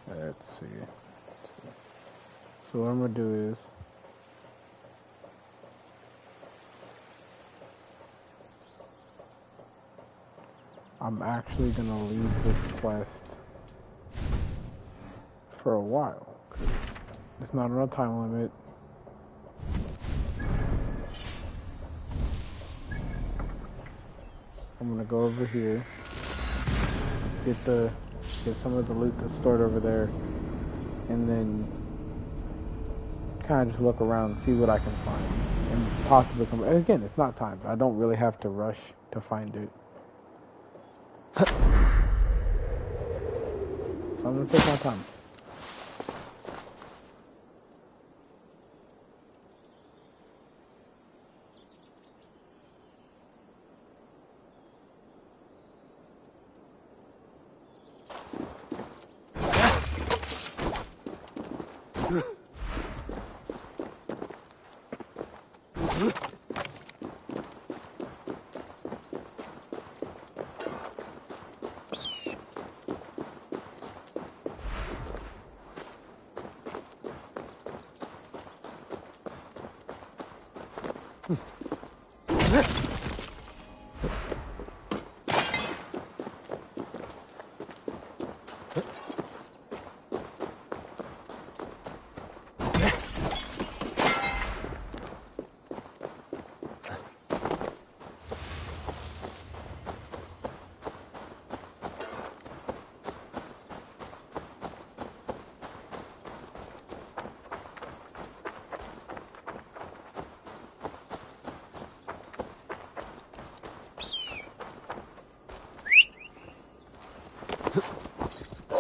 Let's see. So what I'm gonna do is I'm actually gonna leave this quest for a while because it's not on a time limit. I'm gonna go over here, get some of the loot that's stored over there, and then kind of just look around and see what I can find, and possibly come. And again, it's not timed. I don't really have to rush to find it. So I'm gonna take my time.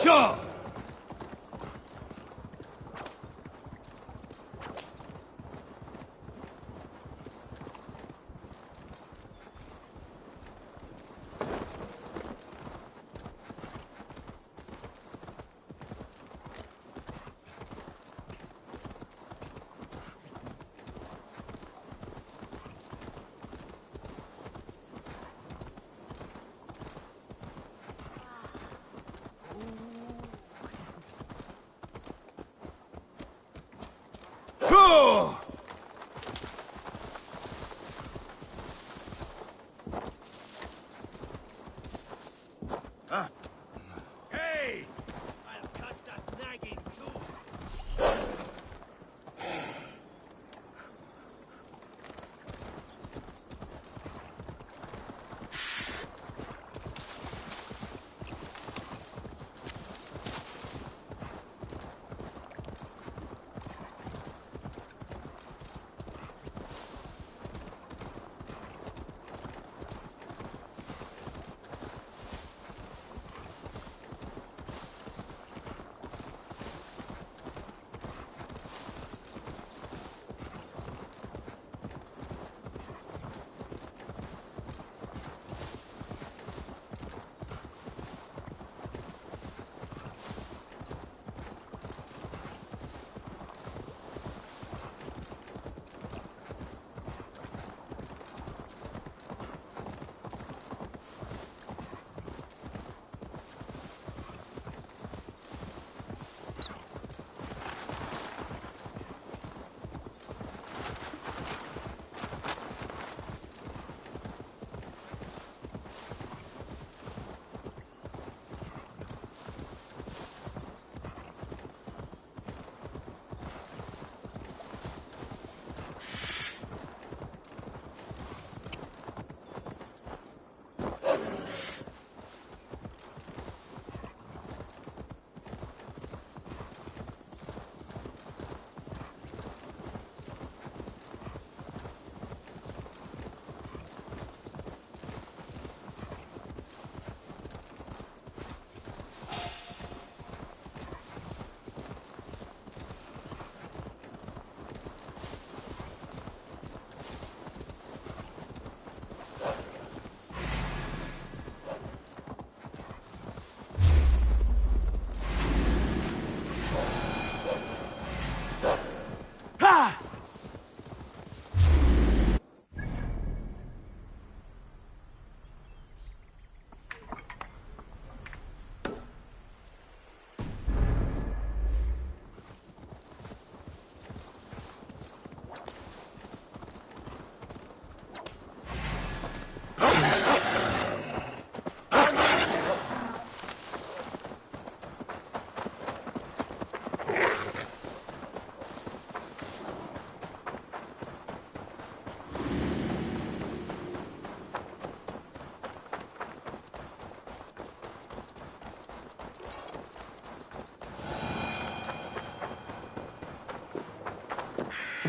Sure!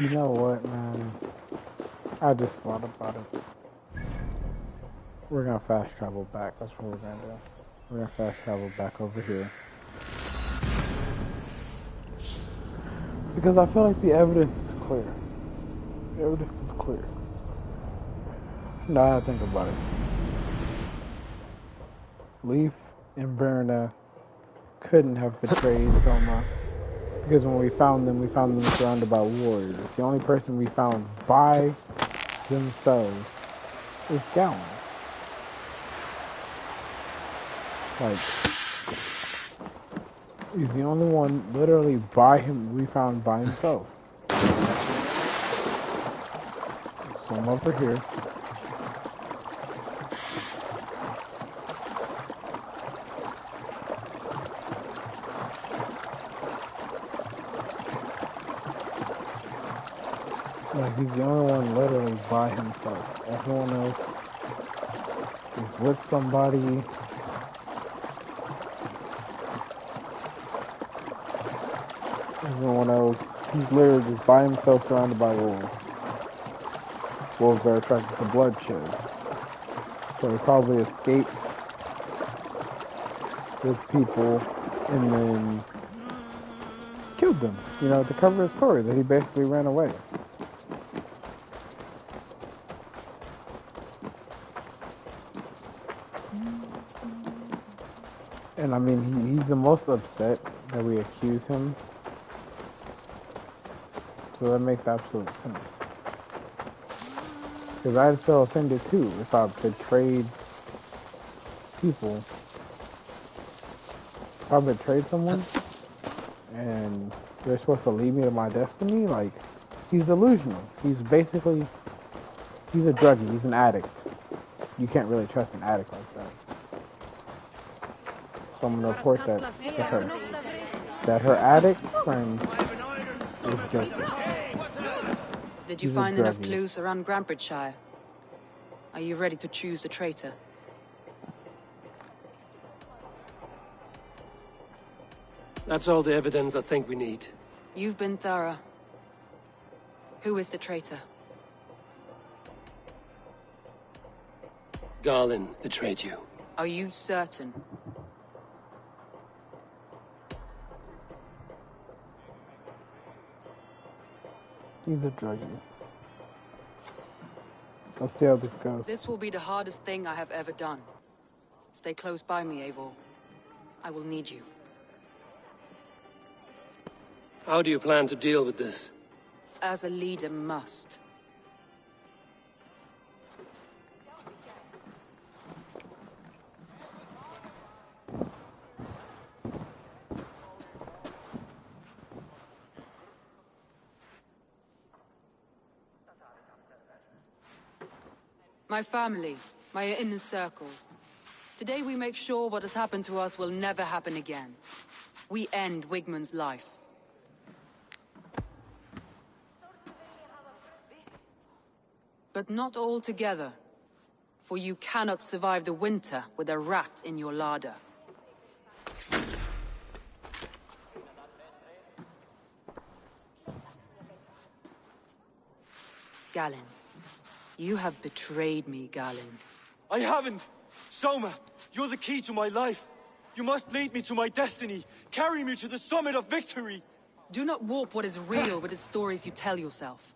You know what, man? I just thought about it. We're gonna fast travel back. That's what we're gonna do. We're gonna fast travel back over here. Because I feel like the evidence is clear. The evidence is clear. Now I think about it. Leaf and Berna couldn't have betrayed Soma. Because when we found them surrounded by warriors. The only person we found by themselves is Galen. Like, he's the only one literally we found by himself. So I'm over here. Like, he's the only one literally by himself. Everyone else is with somebody. Everyone else, he's literally just by himself surrounded by wolves. Wolves are attracted to bloodshed. So he probably escaped with people and then killed them. You know, to cover his story that he basically ran away. And I mean, he's the most upset that we accuse him. So that makes absolute sense. Because I'd feel offended too if I betrayed people. If I betrayed someone and they're supposed to lead me to my destiny, like, he's delusional. He's a druggie, he's an addict. You can't really trust an addict like that. So I'm gonna report that to her. That her addict friend is guilty. Did you find enough clues around Grandbridgeshire? Are you ready to choose the traitor? That's all the evidence I think we need. You've been thorough. Who is the traitor? Garlin betrayed you. Are you certain? He's a druggie. Let's see how this goes. This will be the hardest thing I have ever done. Stay close by me, Eivor. I will need you. How do you plan to deal with this? As a leader must. My family, my inner circle. Today we make sure what has happened to us will never happen again. We end Wigmund's life. But not all together. For you cannot survive the winter with a rat in your larder. Galen. You have betrayed me, Galen. I haven't! Soma, you're the key to my life. You must lead me to my destiny. Carry me to the summit of victory. Do not warp what is real with the stories you tell yourself.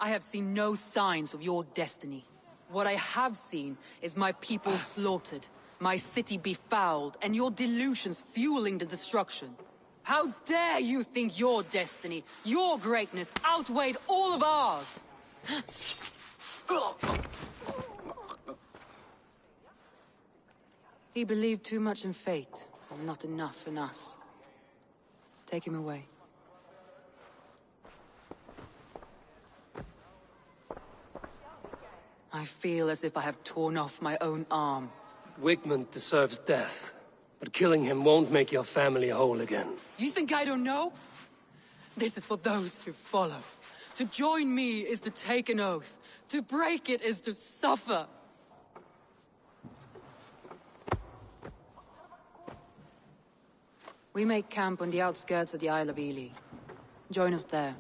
I have seen no signs of your destiny. What I have seen is my people slaughtered, my city befouled, and your delusions fueling the destruction. How dare you think your destiny, your greatness, outweighed all of ours? He believed too much in fate, and not enough in us. Take him away. I feel as if I have torn off my own arm. Wigmund deserves death, but killing him won't make your family whole again. You think I don't know? This is for those who follow. To join me is to take an oath. To break it is to suffer. We make camp on the outskirts of the Isle of Ely. Join us there.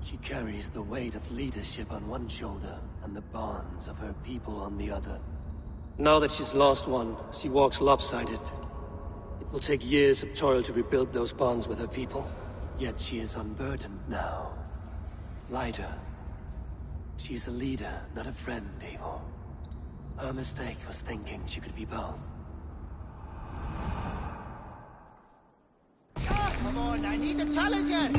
She carries the weight of leadership on one shoulder and the bonds of her people on the other. Now that she's lost one, she walks lopsided. It will take years of toil to rebuild those bonds with her people. Yet she is unburdened now. Lighter. She is a leader, not a friend, Eivor. Her mistake was thinking she could be both. Come on, I need a challenger!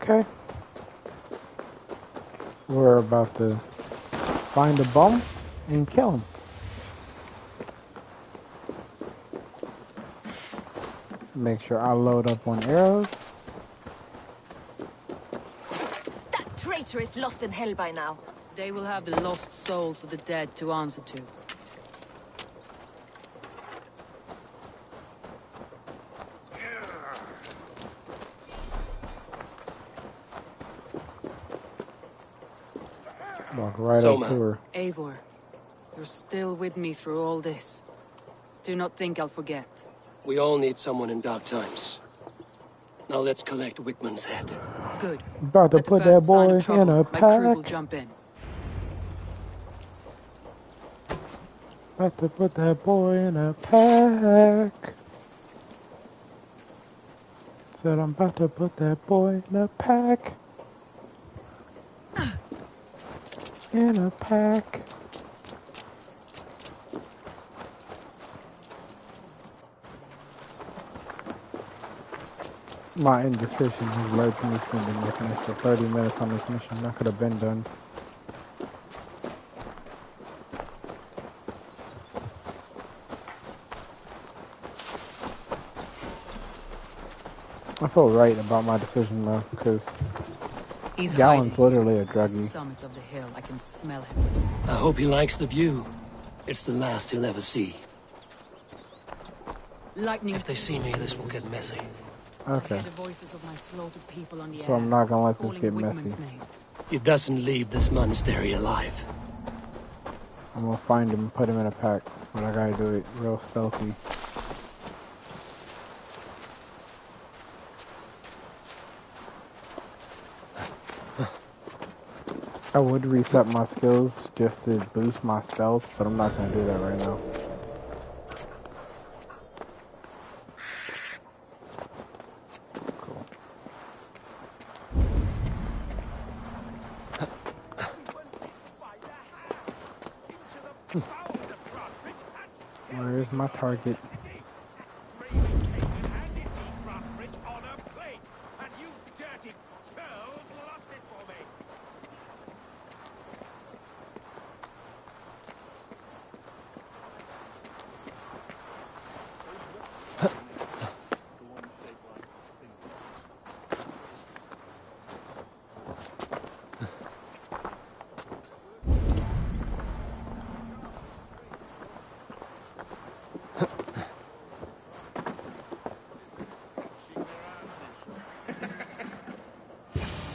Okay. We're about to find a bum and kill him. Make sure I load up on arrows. That traitor is lost in hell by now. They will have the lost souls of the dead to answer to. Walk right Soma. up to her. Eivor, you're still with me through all this. Do not think I'll forget. We all need someone in dark times. Now let's collect Wickman's head. Good. About to At the put first that sign boy of trouble, in a my crew will pack. jump in. About to put that boy in a pack. Said I'm about to put that boy in a pack. In a pack. My indecision has led to me spending like an extra 30 minutes on this mission. That could have been done. I feel right about my decision though, because Gowan's literally a druggie. Summit of the hill, I can smell him. I hope he likes the view. It's the last he'll ever see. Lightning. If they see me, this will get messy. Okay. I hear the voices of my slaughtered people on the So air, I'm not gonna let this calling get Wickman's messy. name. He doesn't leave this monastery alive. I'm gonna find him and put him in a pack, but I gotta do it real stealthy. I would reset my skills just to boost my stealth, but I'm not gonna do that right now. Cool. Where is my target?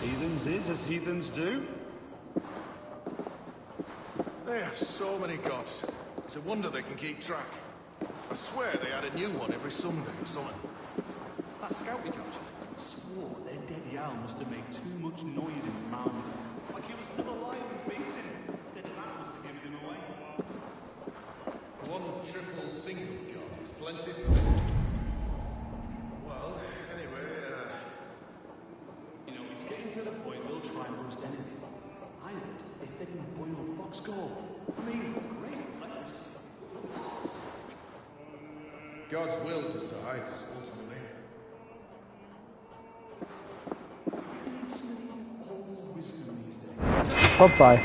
Heathens is as heathens do. They have so many gods. It's a wonder they can keep track. I swear they had a new one every Sunday or something. That scout we captured swore their dead Jarl must have made too much noise in the mountain. Like he was still alive and feasting. Said that must have given him away. One triple single god is plenty for me. Well, anyway, You know, it's getting to the point they'll try and roast anything. I heard they fed him boiled fox gore. I mean, great flavors. God's will decides, ultimately. Old wisdom these days. Bye-bye.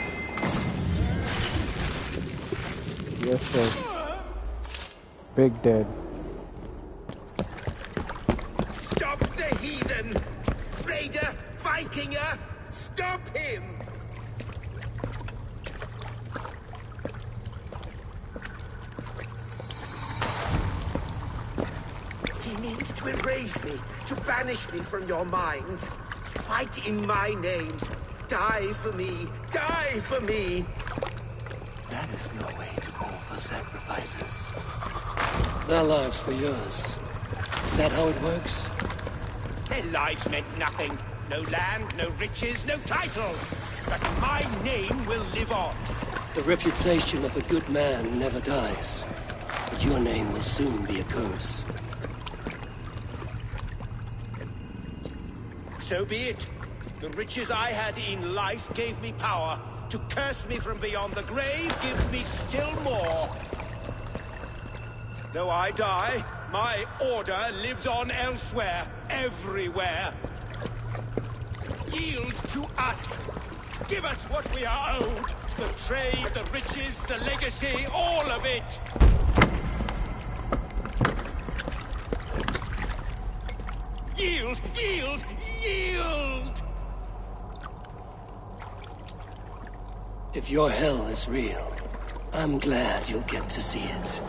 Yes, sir. Big dead. Stop the heathen! Raider! Vikinger! Stop him! He means to erase me, to banish me from your minds. Fight in my name. Die for me. Die for me. That is no way to call for sacrifices. Their lives for yours. Is that how it works? Their lives meant nothing. No land, no riches, no titles. But my name will live on. The reputation of a good man never dies. But your name will soon be a curse. So be it. The riches I had in life gave me power. To curse me from beyond the grave gives me still more. Though I die, my order lives on elsewhere, everywhere. Yield to us. Give us what we are owed. The trade, the riches, the legacy, all of it. Yield! Yield! Yield! If your hell is real, I'm glad you'll get to see it.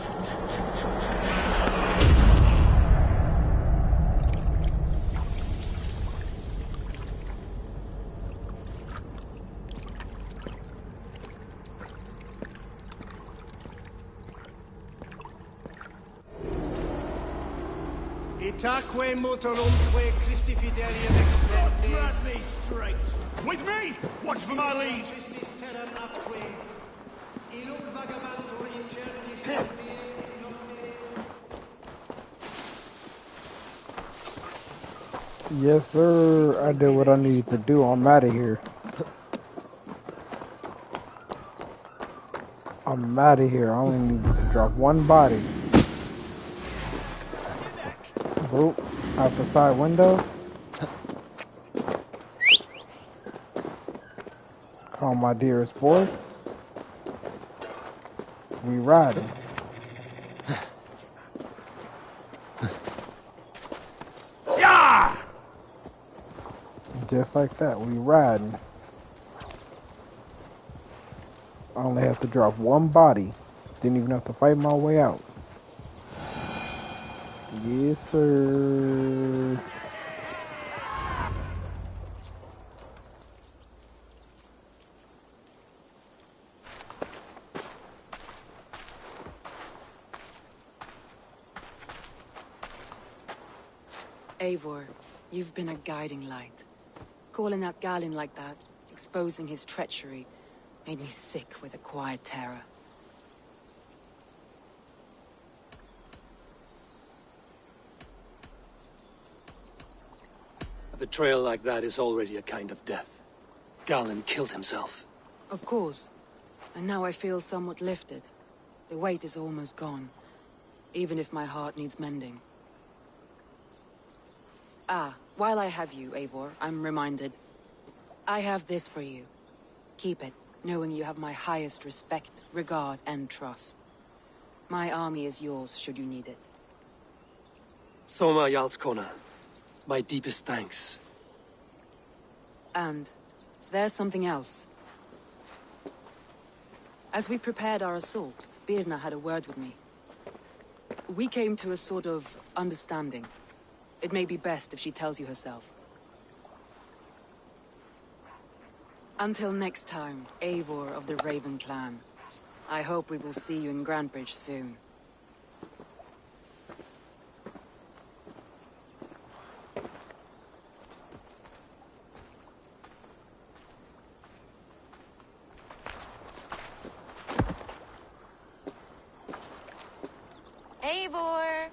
Itaque motorumque Christi fidelium explentes. Grant me strength. With me! Watch for my lead! Christis terram atque. Iluc vagabantur incertis omnies nomines. Yes, sir. I did what I needed to do. I'm out of here. I'm out of here. I only need to drop one body. Boop. Out the side window. Call my dearest boy. We riding. Yeah! Just like that, we riding. I only have to drop one body. Didn't even have to fight my way out. Yes, sir. Eivor, you've been a guiding light. Calling out Galin like that, exposing his treachery, made me sick with a quiet terror. A betrayal like that is already a kind of death. Galin killed himself. Of course. And now I feel somewhat lifted. The weight is almost gone. even if my heart needs mending. Ah, while I have you, Eivor, I'm reminded. I have this for you. Keep it, knowing you have my highest respect, regard, and trust. My army is yours, should you need it. Soma Jarlskona, my deepest thanks. And there's something else. As we prepared our assault, Birna had a word with me. We came to a sort of understanding. It may be best if she tells you herself. Until next time, Eivor of the Raven Clan. I hope we will see you in Grantebridge soon. Eivor!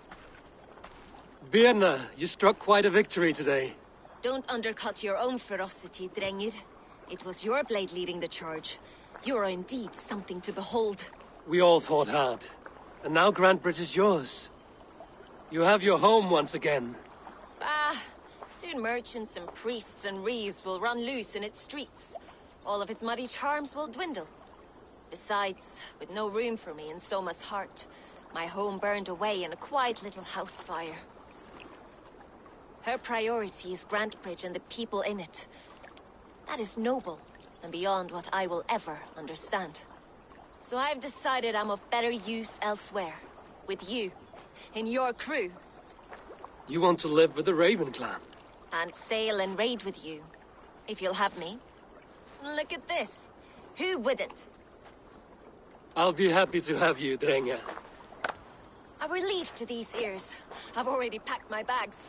Birna, you struck quite a victory today. Don't undercut your own ferocity, Drengir. It was your blade leading the charge. You are indeed something to behold. We all fought hard. And now Grantebridge is yours. You have your home once again. Ah, soon merchants and priests and reeves will run loose in its streets. All of its muddy charms will dwindle. Besides, with no room for me in Soma's heart, my home burned away in a quiet little house fire. Her priority is Grantebridge and the people in it. That is noble, and beyond what I will ever understand. So I've decided I'm of better use elsewhere. With you. In your crew. You want to live with the Raven Clan? And sail and raid with you. If you'll have me. Look at this. Who wouldn't? I'll be happy to have you, Drenge. A relief to these ears. I've already packed my bags.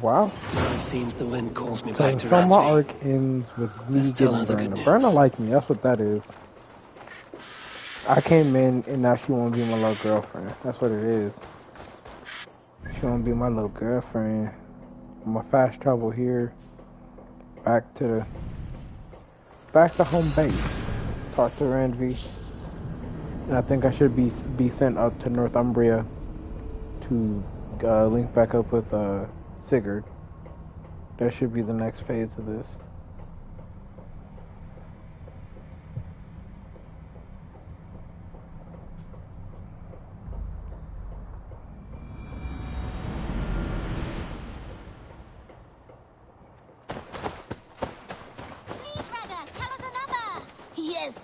Wow. It seems the wind calls me So back to Soma Ranji. arc ends with me Let's tell getting her the good Berna. news. Berna like me, that's what that is. I came in and now she wanna be my little girlfriend. That's what it is. She wanna be my little girlfriend. I'm gonna fast travel here. Back to home base. Talk to Randvi. And I think I should be sent up to Northumbria to link back up with Sigurd. That should be the next phase of this.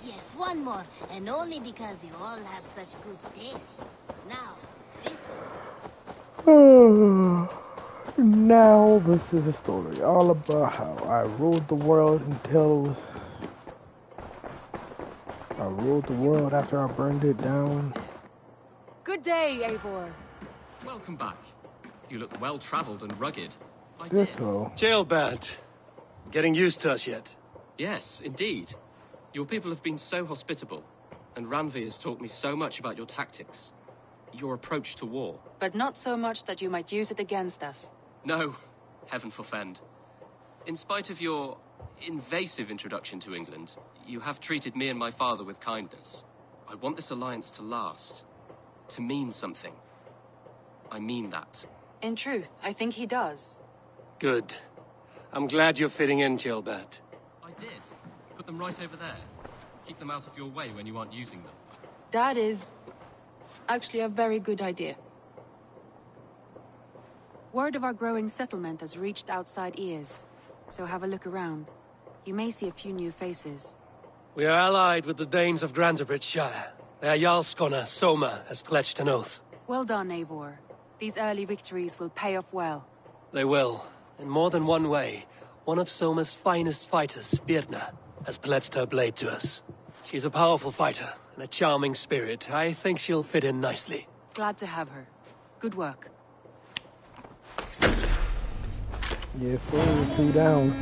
Yes, one more. And only because you all have such good taste. Now, this Now this is a story all about how I ruled the world until I ruled the world after I burned it down. Good day, Eivor. Welcome back. You look well-traveled and rugged. I This did. so. Jailbird. Getting used to us yet? Yes, indeed. Your people have been so hospitable, and Ranvi has taught me so much about your tactics, your approach to war. But not so much that you might use it against us. No, heaven forfend. In spite of your invasive introduction to England, you have treated me and my father with kindness. I want this alliance to last, to mean something. I mean that. In truth, I think he does. Good. I'm glad you're fitting in, Jailbird. I did. Put them right over there. Keep them out of your way when you aren't using them. That is actually a very good idea. Word of our growing settlement has reached outside ears, so have a look around. You may see a few new faces. We are allied with the Danes of Grantebridge Shire. Their Jarlskona, Soma, has pledged an oath. Well done, Eivor. These early victories will pay off well. They will. In more than one way, one of Soma's finest fighters, Birna, has pledged her blade to us. She's a powerful fighter and a charming spirit. I think she'll fit in nicely. Glad to have her. Good work. Yes, sir. 2 down.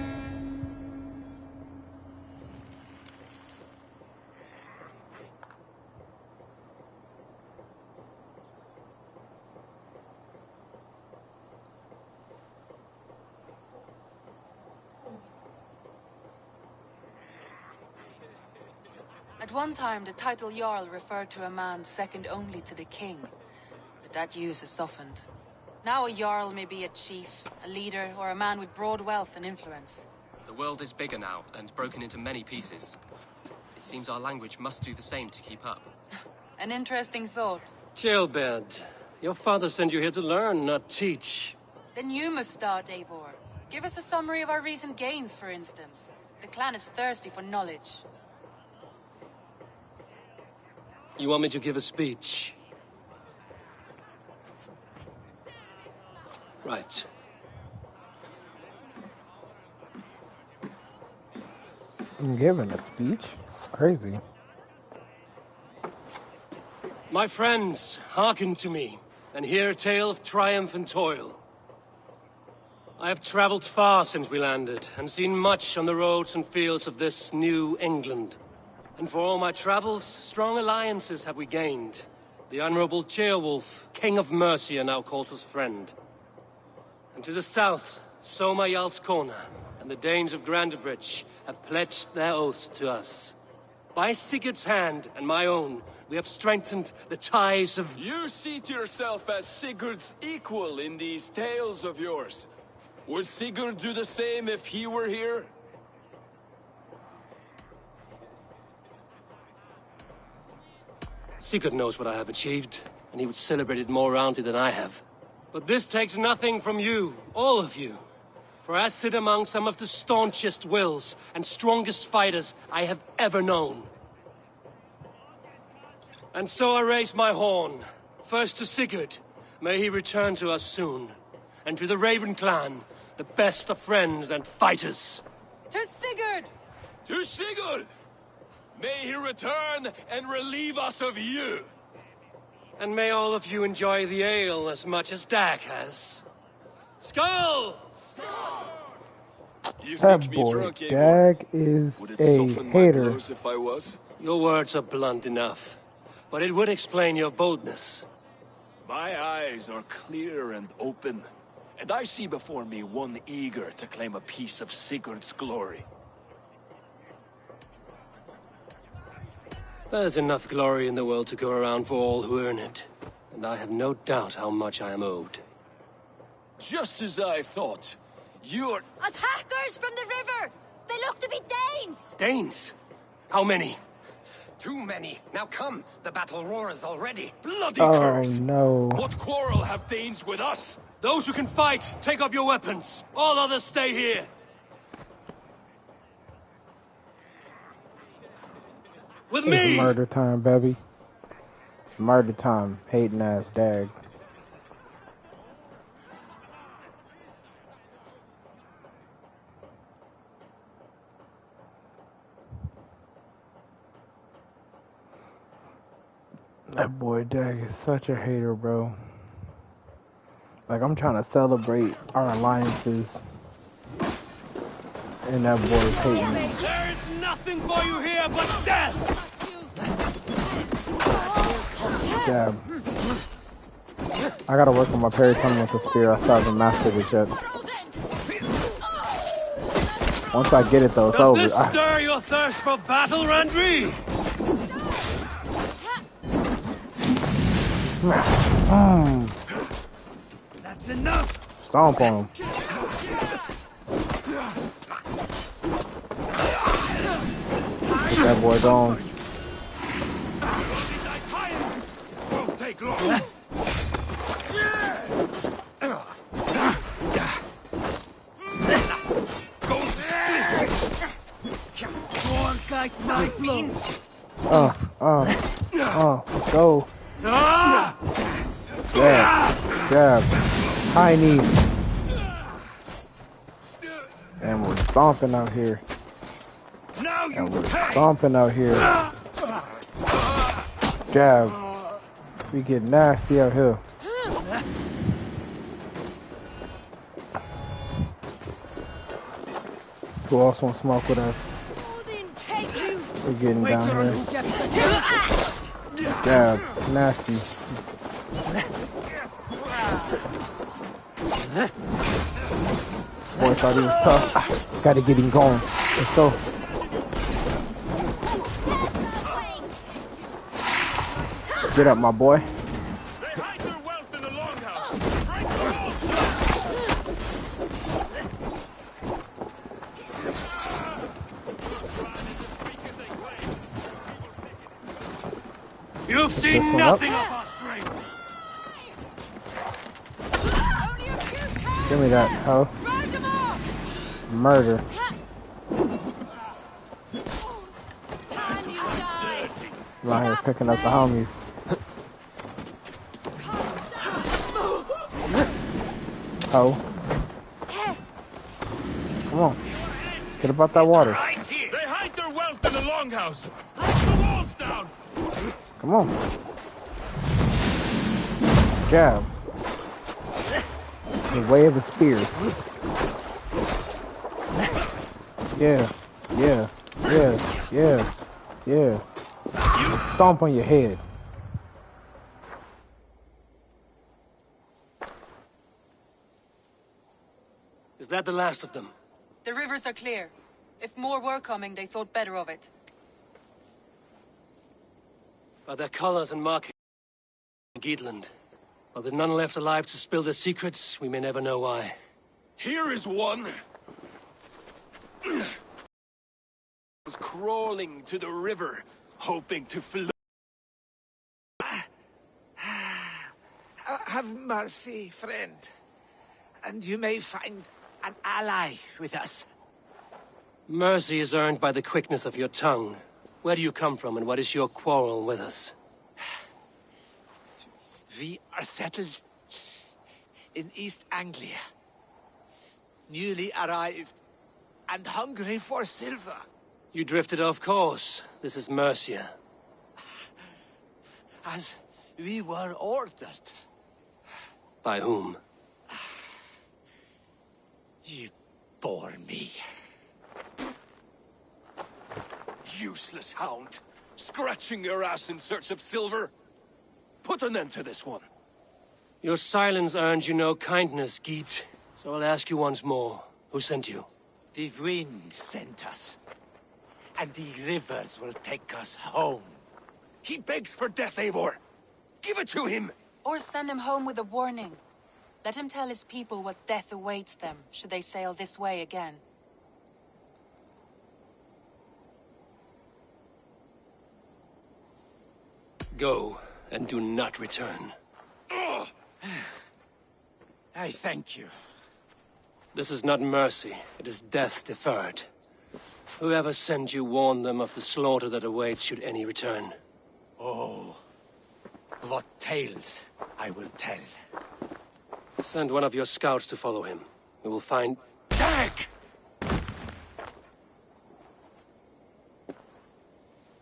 At one time, the title Jarl referred to a man second only to the king. But that use has softened. Now a Jarl may be a chief, a leader, or a man with broad wealth and influence. The world is bigger now, and broken into many pieces. It seems our language must do the same to keep up. An interesting thought. Chillbed, your father sent you here to learn, not teach. Then you must start, Eivor. Give us a summary of our recent gains, for instance. The clan is thirsty for knowledge. You want me to give a speech? Right. I'm giving a speech? Crazy. My friends, hearken to me, and hear a tale of triumph and toil. I have traveled far since we landed, and seen much on the roads and fields of this new England. And for all my travels, strong alliances have we gained. The Honorable Ceolwulf, King of Mercia, now calls us friend. And to the south, Soma Jarl's Corner, and the Danes of Grandebridge have pledged their oath to us. By Sigurd's hand and my own, we have strengthened the ties of... You see to yourself as Sigurd's equal in these tales of yours. Would Sigurd do the same if he were here? Sigurd knows what I have achieved, and he would celebrate it more roundly than I have. But this takes nothing from you, all of you. For I sit among some of the staunchest wills and strongest fighters I have ever known. And so I raise my horn, first to Sigurd, may he return to us soon, and to the Raven clan, the best of friends and fighters. To Sigurd! To Sigurd! May he return and relieve us of you! And may all of you enjoy the ale as much as Dag has. Skull! You That think me boy, drunk, Eivor? Dag is Would it a soften my hater. blows if I was? Your words are blunt enough, but it would explain your boldness. My eyes are clear and open, and I see before me one eager to claim a piece of Sigurd's glory. There's enough glory in the world to go around for all who earn it, and I have no doubt how much I am owed. Just as I thought. You're... Attackers from the river! They look to be Danes! Danes? How many? Too many. Now come, the battle roars already. Bloody Oh curse! no. What quarrel have Danes with us? Those who can fight, take up your weapons. All others stay here. With me! It's murder time, baby. It's murder time. Hating ass Dag. That boy Dag is such a hater, bro. Like, I'm trying to celebrate our alliances, and that boy's hating me. There is nothing for you here but death! Jab. I gotta work on my parry coming with the spear. I still haven't mastered it yet. Once I get it though, it's over. Does this stir your thirst for battle, Randri? That's enough! Stomp on him. That boy gone. Won't take long. Let's go. Jab. High knee. And we're stomping out here. And we're stomping out here. Jab. We get nasty out here. Who else want to smoke with us? We're getting down here. Jab. Nasty. Boy, thought he was tough. Gotta get him going. Let's go. Get up, my boy. They hide their wealth in the longhouse. Break the walls down. You've seen nothing of our strength. Give me that, hoe. Murder. I'm out here picking up the homies. Hoe. Come on. Get about that water. They hide their wealth in the longhouse. Break the walls down. Come on. Jab. The way of the spear. Yeah. Yeah. Yeah. Yeah. Yeah. Stomp on your head. Is that the last of them? The rivers are clear. If more were coming, they thought better of it. By their colors and markings in Geatland. But with none left alive to spill their secrets, we may never know why. Here is one. Was crawling to the river, hoping to float. Have mercy, friend. And you may find an ally with us. Mercy is earned by the quickness of your tongue. Where do you come from, and what is your quarrel with us? We are settled in East Anglia. Newly arrived and hungry for silver. You drifted off course. This is Mercia. As we were ordered. By whom? You bore me. Useless hound. Scratching your ass in search of silver. Put an end to this one. Your silence earned you no kindness, Geet. So I'll ask you once more. Who sent you? The wind sent us. And the rivers will take us home. He begs for death, Eivor. Give it to him. Or send him home with a warning. Let him tell his people what death awaits them, should they sail this way again. Go, and do not return. I thank you. This is not mercy, it is death deferred. Whoever sent you warned them of the slaughter that awaits should any return. Oh, what tales I will tell. Send one of your scouts to follow him. We will find... Dag!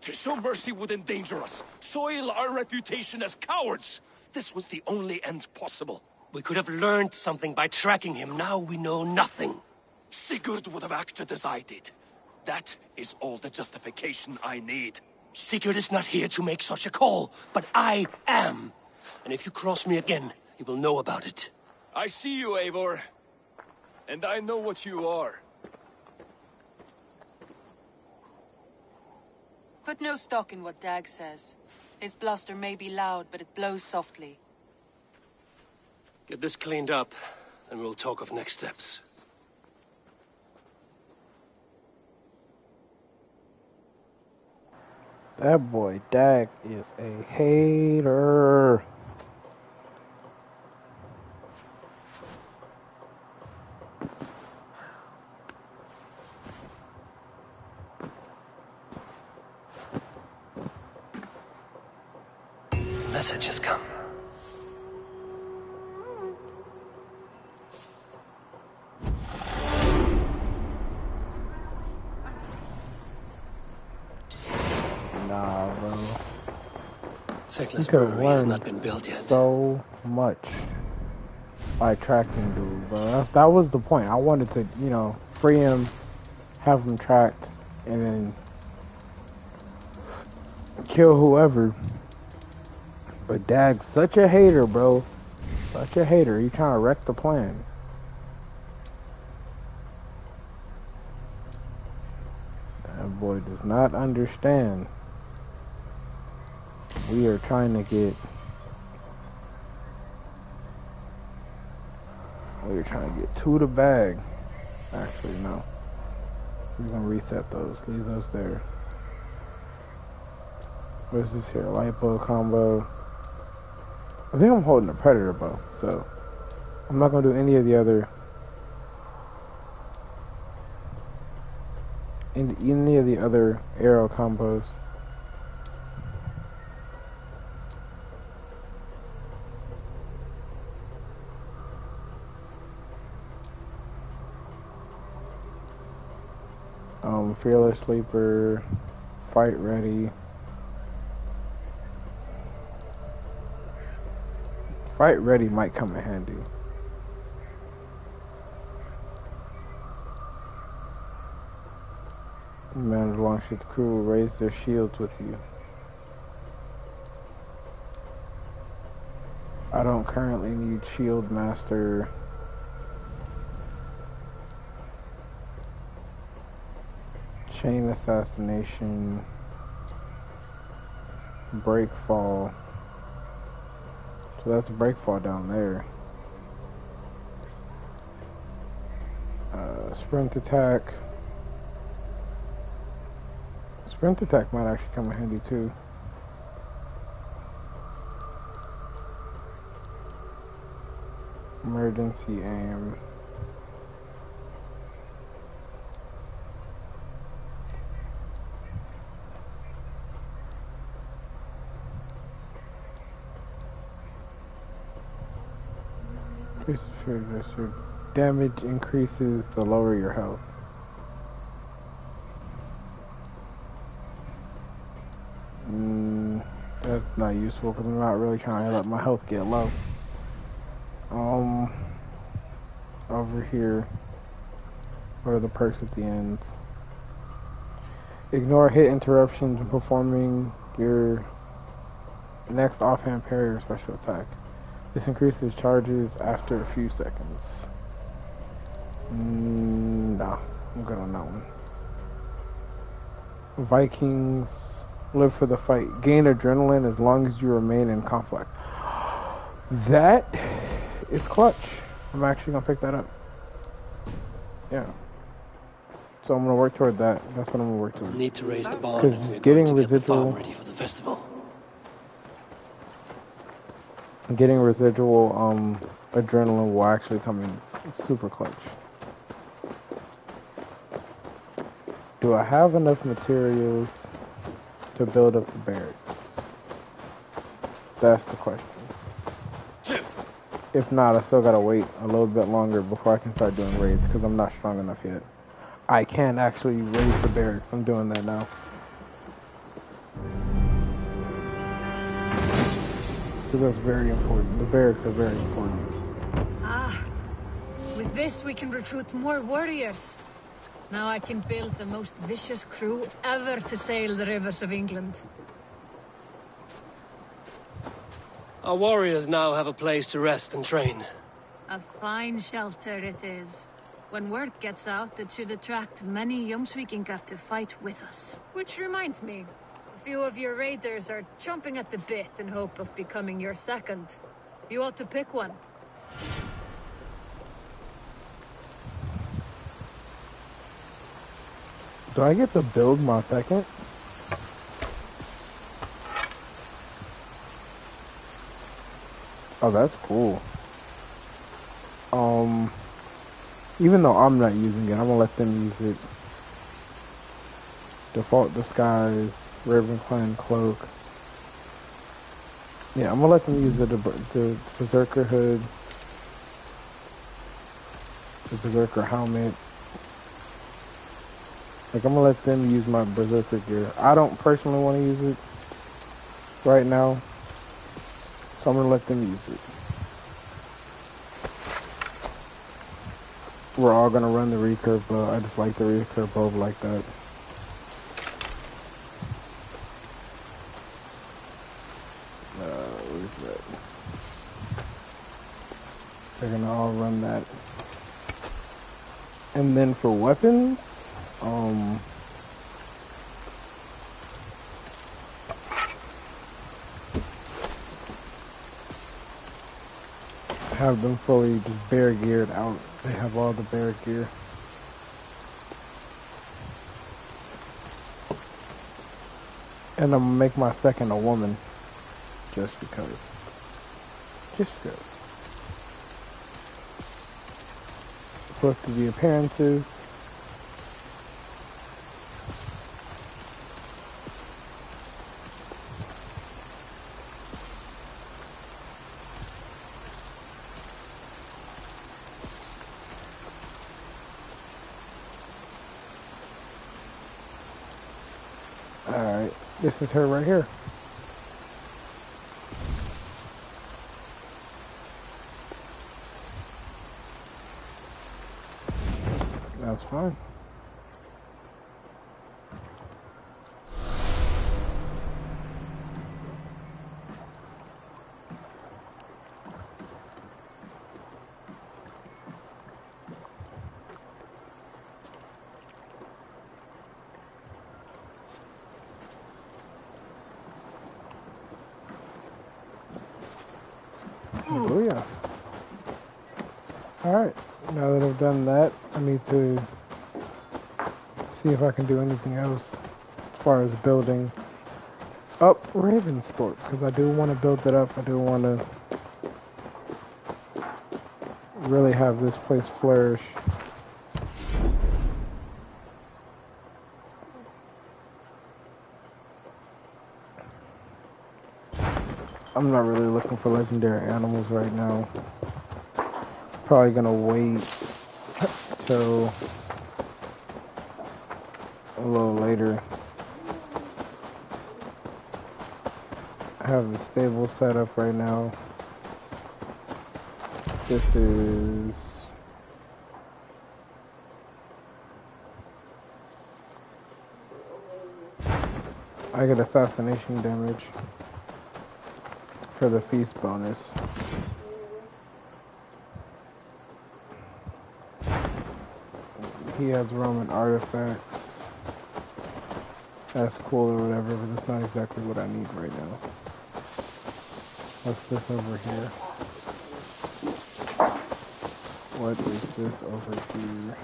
To show mercy would endanger us, soil our reputation as cowards. This was the only end possible. We could have learned something by tracking him. Now we know nothing. Sigurd would have acted as I did. That is all the justification I need. Sigurd is not here to make such a call, but I am. And if you cross me again, you will know about it. I see you, Eivor. And I know what you are. Put no stock in what Dag says. His bluster may be loud, but it blows softly. Get this cleaned up, and we'll talk of next steps. That boy Dag is a hater. Message has come. Nah, bro. Sickles He could Brewery has learn not been built yet. so much by tracking dude, bro. That was the point. I wanted to, you know, free him, have him tracked, and then kill whoever. But Dag's such a hater, bro. Such a hater. He trying to wreck the plan. That boy does not understand We are trying to get... We're trying to get to the bag. Actually, no. We're going to reset those. Leave those there. What is this here? Light bow combo. I think I'm holding a predator bow, so I'm not going to do any of the other... any of the other arrow combos. Fearless Sleeper, Fight Ready. Fight Ready might come in handy. Man belongs to the crew will raise their shields with you. I don't currently need Shield Master. Chain Assassination, Breakfall. So that's Breakfall down there. Sprint Attack. Sprint Attack might actually come in handy too. Emergency Aim. Your damage increases the lower your health. That's not useful because I'm not really trying to let my health get low. Over here, what are the perks at the end? Ignore hit interruptions when performing your next offhand parry or special attack. This increases charges after a few seconds. No, I'm good on that one. Vikings live for the fight. Gain adrenaline as long as you remain in conflict. That is clutch. I'm actually gonna pick that up. Yeah. So I'm gonna work toward that. That's what I'm gonna work toward. Need to raise the bar. Because getting residual. Ready for the festival. Getting residual adrenaline will actually come in super clutch. Do I have enough materials to build up the barracks? That's the question. If not, I still gotta wait a little bit longer before I can start doing raids because I'm not strong enough yet. I can actually raise the barracks. I'm doing that now. So that's very important. The barracks are very important. Ah, with this we can recruit more warriors. Now I can build the most vicious crew ever to sail the rivers of England. Our warriors now have a place to rest and train. A fine shelter it is. When word gets out, it should attract many Jomsvikingar to fight with us. Which reminds me, a few of your raiders are chomping at the bit in hope of becoming your second. You ought to pick one. Do I get to build my second? Oh, that's cool. Even though I'm not using it, I'm gonna let them use it. Default disguise, Raven Clan cloak. Yeah, I'm gonna let them use the Berserker hood, the Berserker helmet. Like, I'm gonna let them use my Berserker gear. I don't personally want to use it right now, so I'm gonna let them use it. We're all gonna run the recurve bow. I just like the recurve bow like that. Where's that? They're gonna all run that. And then for weapons, have them fully just bear geared out. They have all the bear gear. And I'm gonna make my second a woman. Just because. Just because. Supposed to be appearances. Alright, this is her right here. That's fine. Hallelujah. Alright, now that I've done that, I need to see if I can do anything else as far as building up Ravensthorpe, because I do want to build it up. I do want to really have this place flourish. I'm not really looking for legendary animals right now. Probably gonna wait till a little later. I have the stable set up right now. This is I get assassination damage for the feast bonus. He has Roman artifacts. That's cool or whatever, but that's not exactly what I need right now. What's this over here? What is this over here?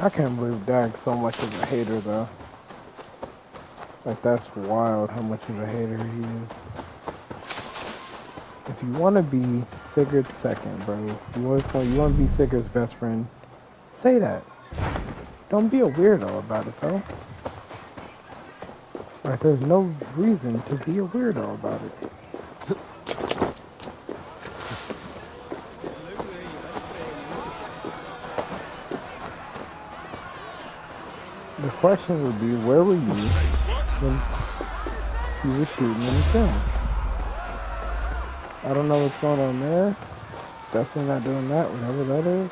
I can't believe Dag's so much of a hater though. Like that's wild how much of a hater he is. If you want to be Sigurd's second, bro, you want to be Sigurd's best friend, say that. Don't be a weirdo about it though. Like there's no reason to be a weirdo about it. The question would be, where were you when you were shooting in the film? I don't know what's going on there. Definitely not doing that, whatever that is.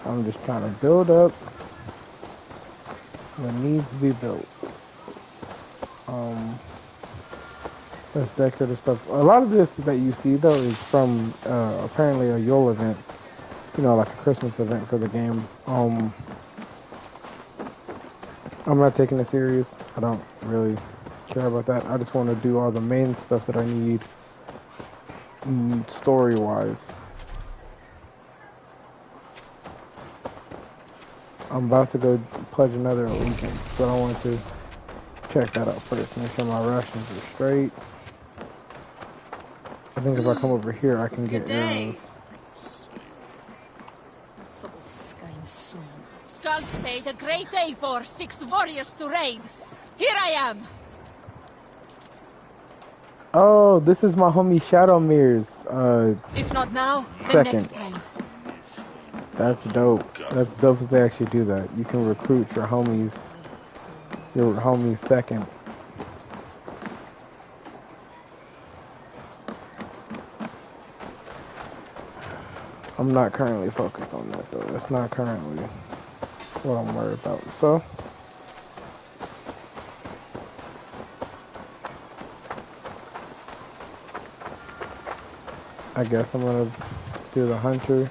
I'm just trying to build up what needs to be built. That's decorative stuff. A lot of this that you see though is from apparently a Yule event. You know, like a Christmas event for the game. I'm not taking it serious. I don't really care about that. I just want to do all the main stuff that I need story-wise. I'm about to go pledge another allegiance, but I want to check that out first. Make sure my rations are straight. I think if I come over here, I can get arrows. Skald says a great day for 6 warriors to raid. Here I am. Oh, this is my homie Shadowmere's If not now, then second. next time. That's dope. That's dope that they actually do that. You can recruit your homies second. I'm not currently focused on that though. That's not currently what I'm worried about. So I guess I'm gonna do the hunter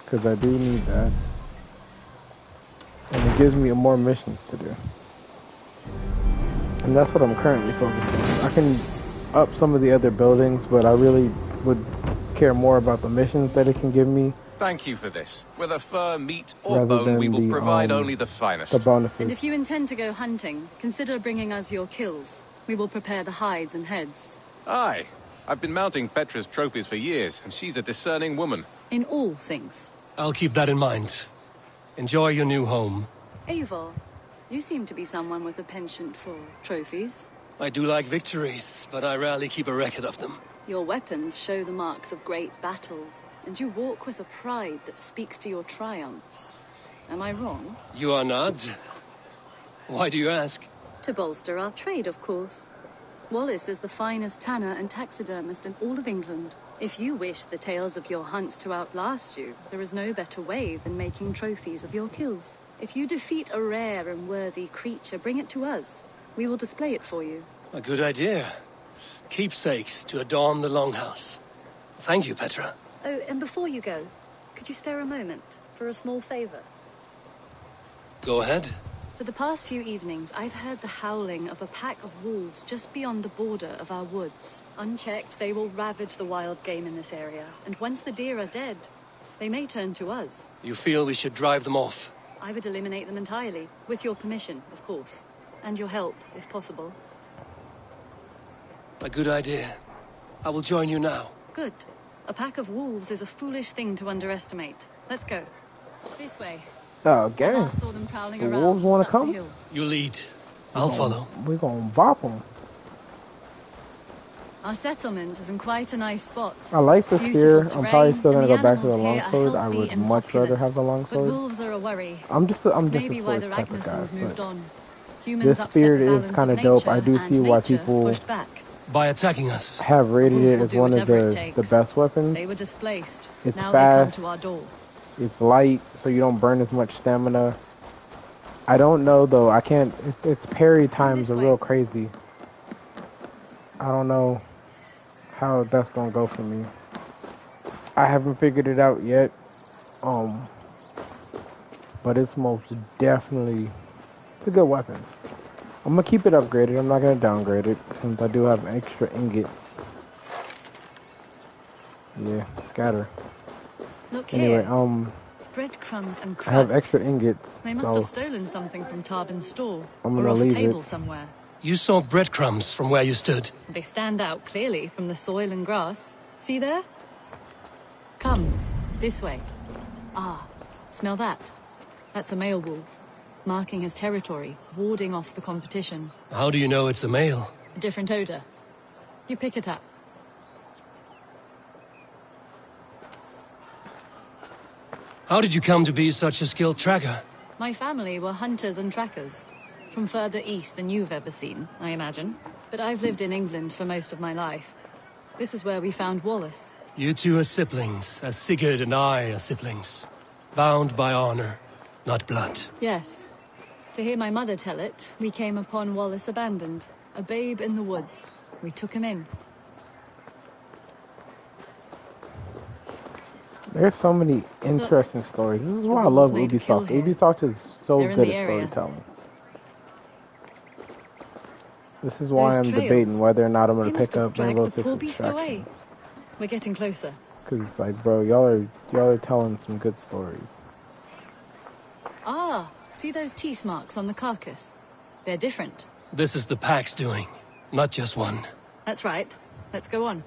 because I do need that, and it gives me more missions to do, and that's what I'm currently focused on. I can up some of the other buildings, but I really would care more about the missions that it can give me. Thank you for this. Whether fur, meat, or Rather bone, we than will the, provide only the finest. The bonuses. And if you intend to go hunting, consider bringing us your kills. We will prepare the hides and heads. Aye. I've been mounting Petra's trophies for years, and she's a discerning woman. In all things. I'll keep that in mind. Enjoy your new home. Eivor, you seem to be someone with a penchant for trophies. I do like victories, but I rarely keep a record of them. Your weapons show the marks of great battles, and you walk with a pride that speaks to your triumphs. Am I wrong? You are not. Why do you ask? To bolster our trade, of course. Wallace is the finest tanner and taxidermist in all of England. If you wish the tales of your hunts to outlast you, there is no better way than making trophies of your kills. If you defeat a rare and worthy creature, bring it to us. We will display it for you. A good idea. Keepsakes to adorn the longhouse. Thank you, Petra. Oh, and before you go, could you spare a moment for a small favor? Go ahead. For the past few evenings, I've heard the howling of a pack of wolves just beyond the border of our woods. Unchecked, they will ravage the wild game in this area, and once the deer are dead, they may turn to us. You feel we should drive them off? I would eliminate them entirely, with your permission, of course, and your help, if possible. A good idea. I will join you now. Good. A pack of wolves is a foolish thing to underestimate. Let's go. This way. Oh, okay. I saw them prowling The around wolves want to just up the come? hill. You lead. I'll follow. We're gonna bop them. Our settlement is in quite a nice spot. I like this Beautiful here. I'm terrain, probably still and gonna go back to the animals here are longsword. I healthy would and much rather populous. have the But longsword. wolves are a worry. I'm just Maybe a why the sports type of guy. Ragnarsons moved But on. Humans this upset spirit the is balance kind of of dope. I nature, do and see why nature people pushed back. By attacking us. have rated Wolf it will as do one of whatever it the takes. best weapons. They were displaced. It's Now fast. they come to our door. It's light, so you don't burn as much stamina. I don't know though. I can't. Its parry times are real crazy. I don't know how that's gonna go for me. I haven't figured it out yet. But it's most definitely it's a good weapon. I'm gonna keep it upgraded. I'm not gonna downgrade it since I do have extra ingots. Yeah, scatter. Look Anyway, here. Breadcrumbs and crusts. I have extra ingots. They must so have stolen something from Tarbin's store. I'm or gonna off a leave table it. somewhere. You saw breadcrumbs from where you stood. They stand out clearly from the soil and grass. See there? Come, this way. Ah, smell that? That's a male wolf, marking his territory, warding off the competition. How do you know it's a male? A different odor. You pick it up. How did you come to be such a skilled tracker? My family were hunters and trackers. From further east than you've ever seen, I imagine. But I've lived in England for most of my life. This is where we found Wallace. You two are siblings, as Sigurd and I are siblings. Bound by honor, not blood. Yes. To hear my mother tell it, we came upon Wallace abandoned. A babe in the woods. We took him in. There's so many interesting stories. This is why I wolves love made a kill Ubisoft. here. Ubisoft is so They're in good the at area. storytelling. This is why Those I'm trails. debating whether or not I'm They gonna must pick have up dragged Rainbow the Six poor beast Extraction. away. We're getting closer. Cause like, bro, y'all are telling some good stories. Ah, see those teeth marks on the carcass? They're different. This is the pack's doing, not just one. That's right. Let's go on.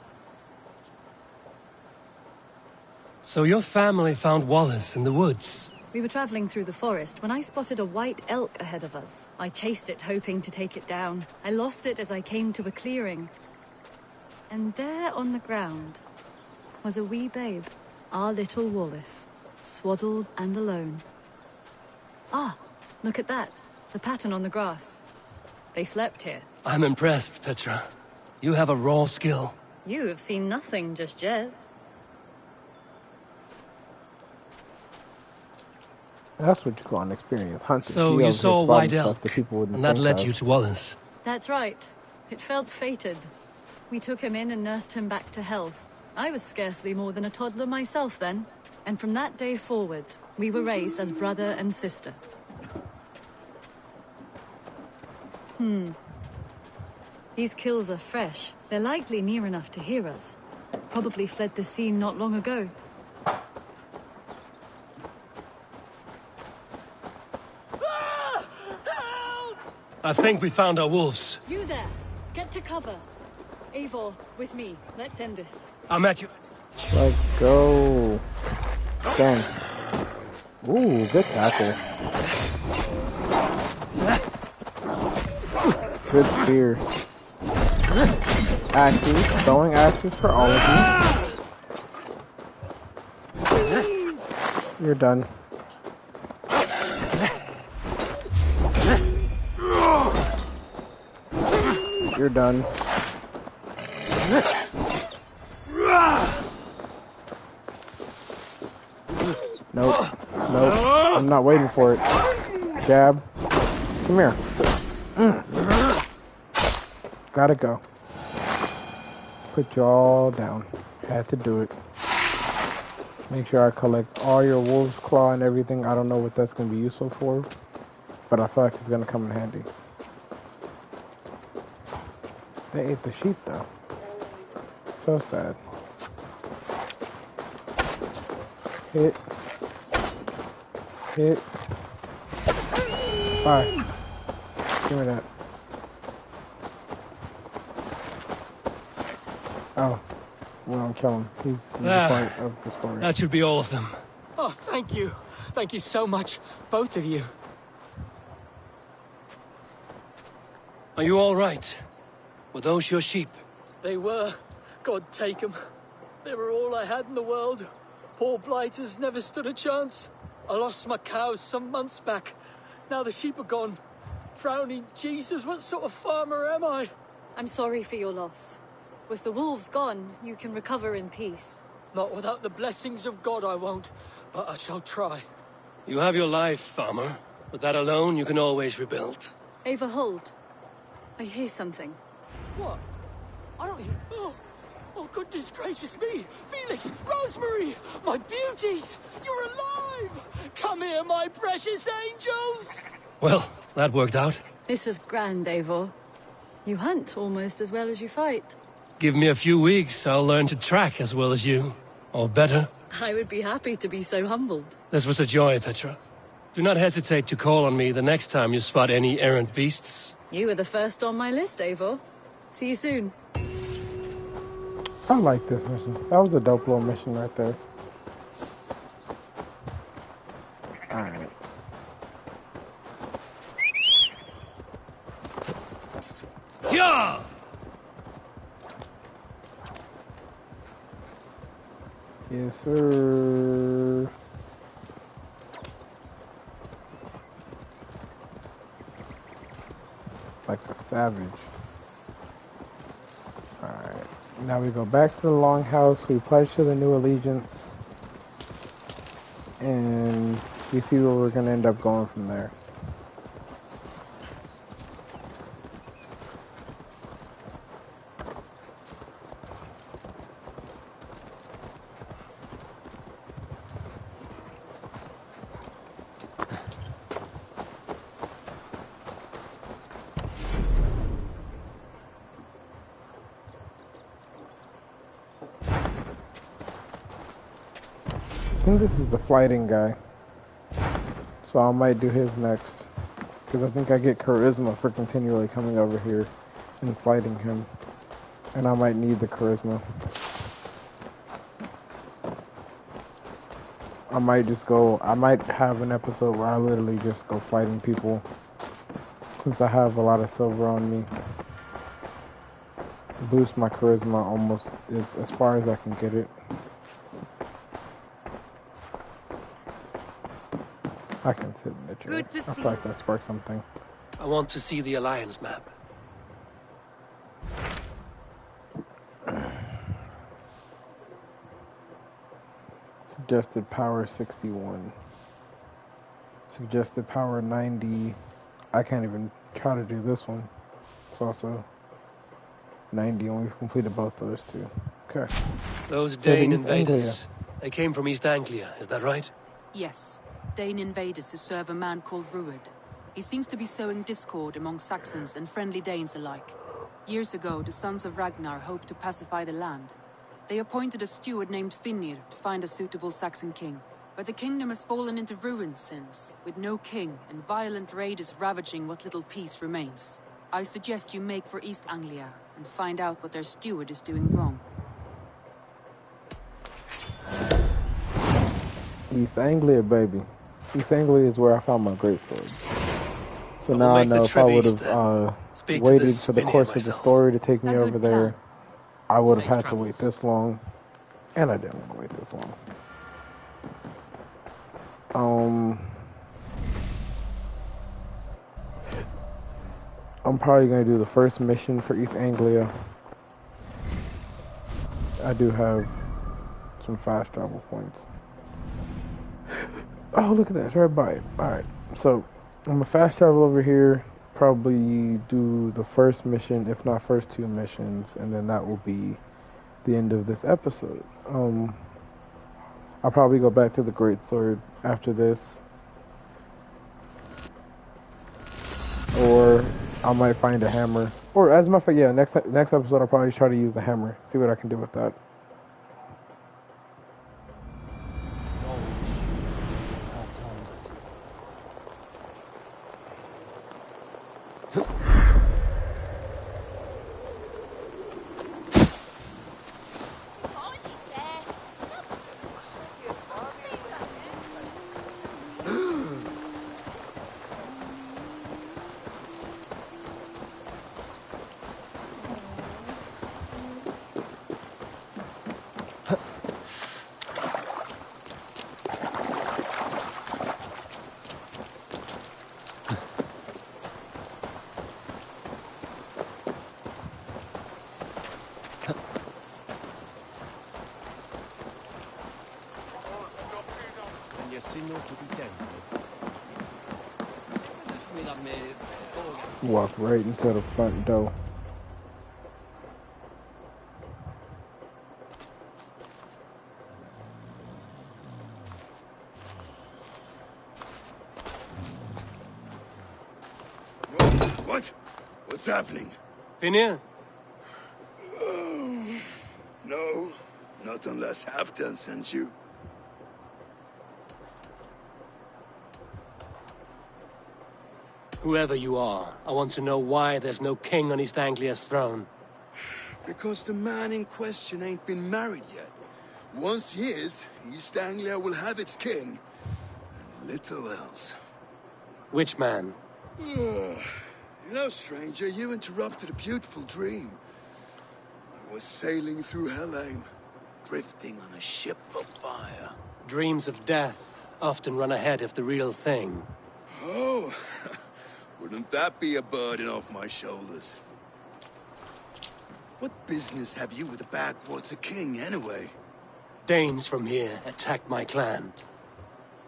So your family found Wallace in the woods. We were traveling through the forest when I spotted a white elk ahead of us. I chased it, hoping to take it down. I lost it as I came to a clearing. And there on the ground was a wee babe, our little Wallace, swaddled and alone. Ah, look at that. The pattern on the grass. They slept here. I'm impressed, Petra. You have a raw skill. You have seen nothing just yet. That's what you call an experience. Hunting. So He you over here saw a spotting white stuff elk, that people wouldn't and that think led of. you to Wallace. That's right. It felt fated. We took him in and nursed him back to health. I was scarcely more than a toddler myself then. And from that day forward, we were raised as brother and sister. These kills are fresh. They're likely near enough to hear us. Probably fled the scene not long ago. I think we found our wolves. You there! Get to cover. Eivor, with me. Let's end this. I'm at you. Let's go. Dang. Ooh, good tackle. Good spear. Axes. Throwing axes for all of you. You're done. You're done. Nope. Nope. I'm not waiting for it. Jab. Come here. Gotta go. Put y'all down. Had to do it. Make sure I collect all your wolf's claw and everything. I don't know what that's going to be useful for, but I feel like it's going to come in handy. They ate the sheep though. So sad. Hit. Hit. Bye. Give me that. Oh. We don't kill him. He's a part of the story. That should be all of them. Oh, thank you. Thank you so much, both of you. Are you all right? Were those your sheep? They were. God take them. They were all I had in the world. Poor blighters never stood a chance. I lost my cows some months back. Now the sheep are gone. Frowning Jesus, what sort of farmer am I? I'm sorry for your loss. With the wolves gone, you can recover in peace. Not without the blessings of God I won't, but I shall try. You have your life, farmer. With that alone, you can always rebuild. Ava, hold. I hear something. What? I don't hear... Oh, goodness gracious me! Felix! Rosemary! My beauties! You're alive! Come here, my precious angels! Well, that worked out. This was grand, Eivor. You hunt almost as well as you fight. Give me a few weeks, I'll learn to track as well as you. Or better. I would be happy to be so humbled. This was a joy, Petra. Do not hesitate to call on me the next time you spot any errant beasts. You were the first on my list, Eivor. See you soon. I like this mission. That was a dope little mission right there. Alright. Yeah! Yes, sir. Like a savage. Alright. Now we go back to the Longhouse. We pledge to the new allegiance. And we see where we're going to end up going from there. I think this is the flighting guy, so I might do his next, because I think I get charisma for continually coming over here and fighting him, and I might need the charisma. I might have an episode where I literally just go fighting people, since I have a lot of silver on me. Boost my charisma almost as far as I can get it. I can sit in the chair. Good to I see feel like that sparked something. I want to see the Alliance map. Suggested power 61. Suggested power 90. I can't even try to do this one. It's also 90, and we've completed both those two. Okay. Those So the Dane East invaders, they came from East Anglia, is that right? Yes, Dane invaders who serve a man called Rued. He seems to be sowing discord among Saxons and friendly Danes alike. Years ago, the sons of Ragnar hoped to pacify the land. They appointed a steward named Finnir to find a suitable Saxon king. But the kingdom has fallen into ruins since, with no king and violent raiders ravaging what little peace remains. I suggest you make for East Anglia and find out what their steward is doing wrong. East Anglia, baby. East Anglia is where I found my greatsword. So I will now I make the know if I trip would east, have Speak to waited this for the Finnir course of the myself. story to take me A good over there, plan. I would have Safe had to wait travels. this long. And I didn't want to wait this long. I'm probably going to do the first mission for East Anglia. I do have some fast travel points. Oh, look at that. It's right by it. Alright. So, I'm going to fast travel over here. Probably do the first mission, if not first two missions. And then that will be the end of this episode. I'll probably go back to the greatsword after this. Or I might find a hammer. Or as a matter of fact, yeah, next episode I'll probably try to use the hammer. See what I can do with that. Walk right into the front door. What? What's happening? Finnir? No, not unless Halfdan sent you. Whoever you are, I want to know why there's no king on East Anglia's throne. Because the man in question ain't been married yet. Once he is, East Anglia will have its king. And little else. Which man? You know, stranger, you interrupted a beautiful dream. I was sailing through Helheim, drifting on a ship of fire. Dreams of death often run ahead of the real thing. Oh, wouldn't that be a burden off my shoulders? What business have you with the backwater king, anyway? Danes from here attacked my clan.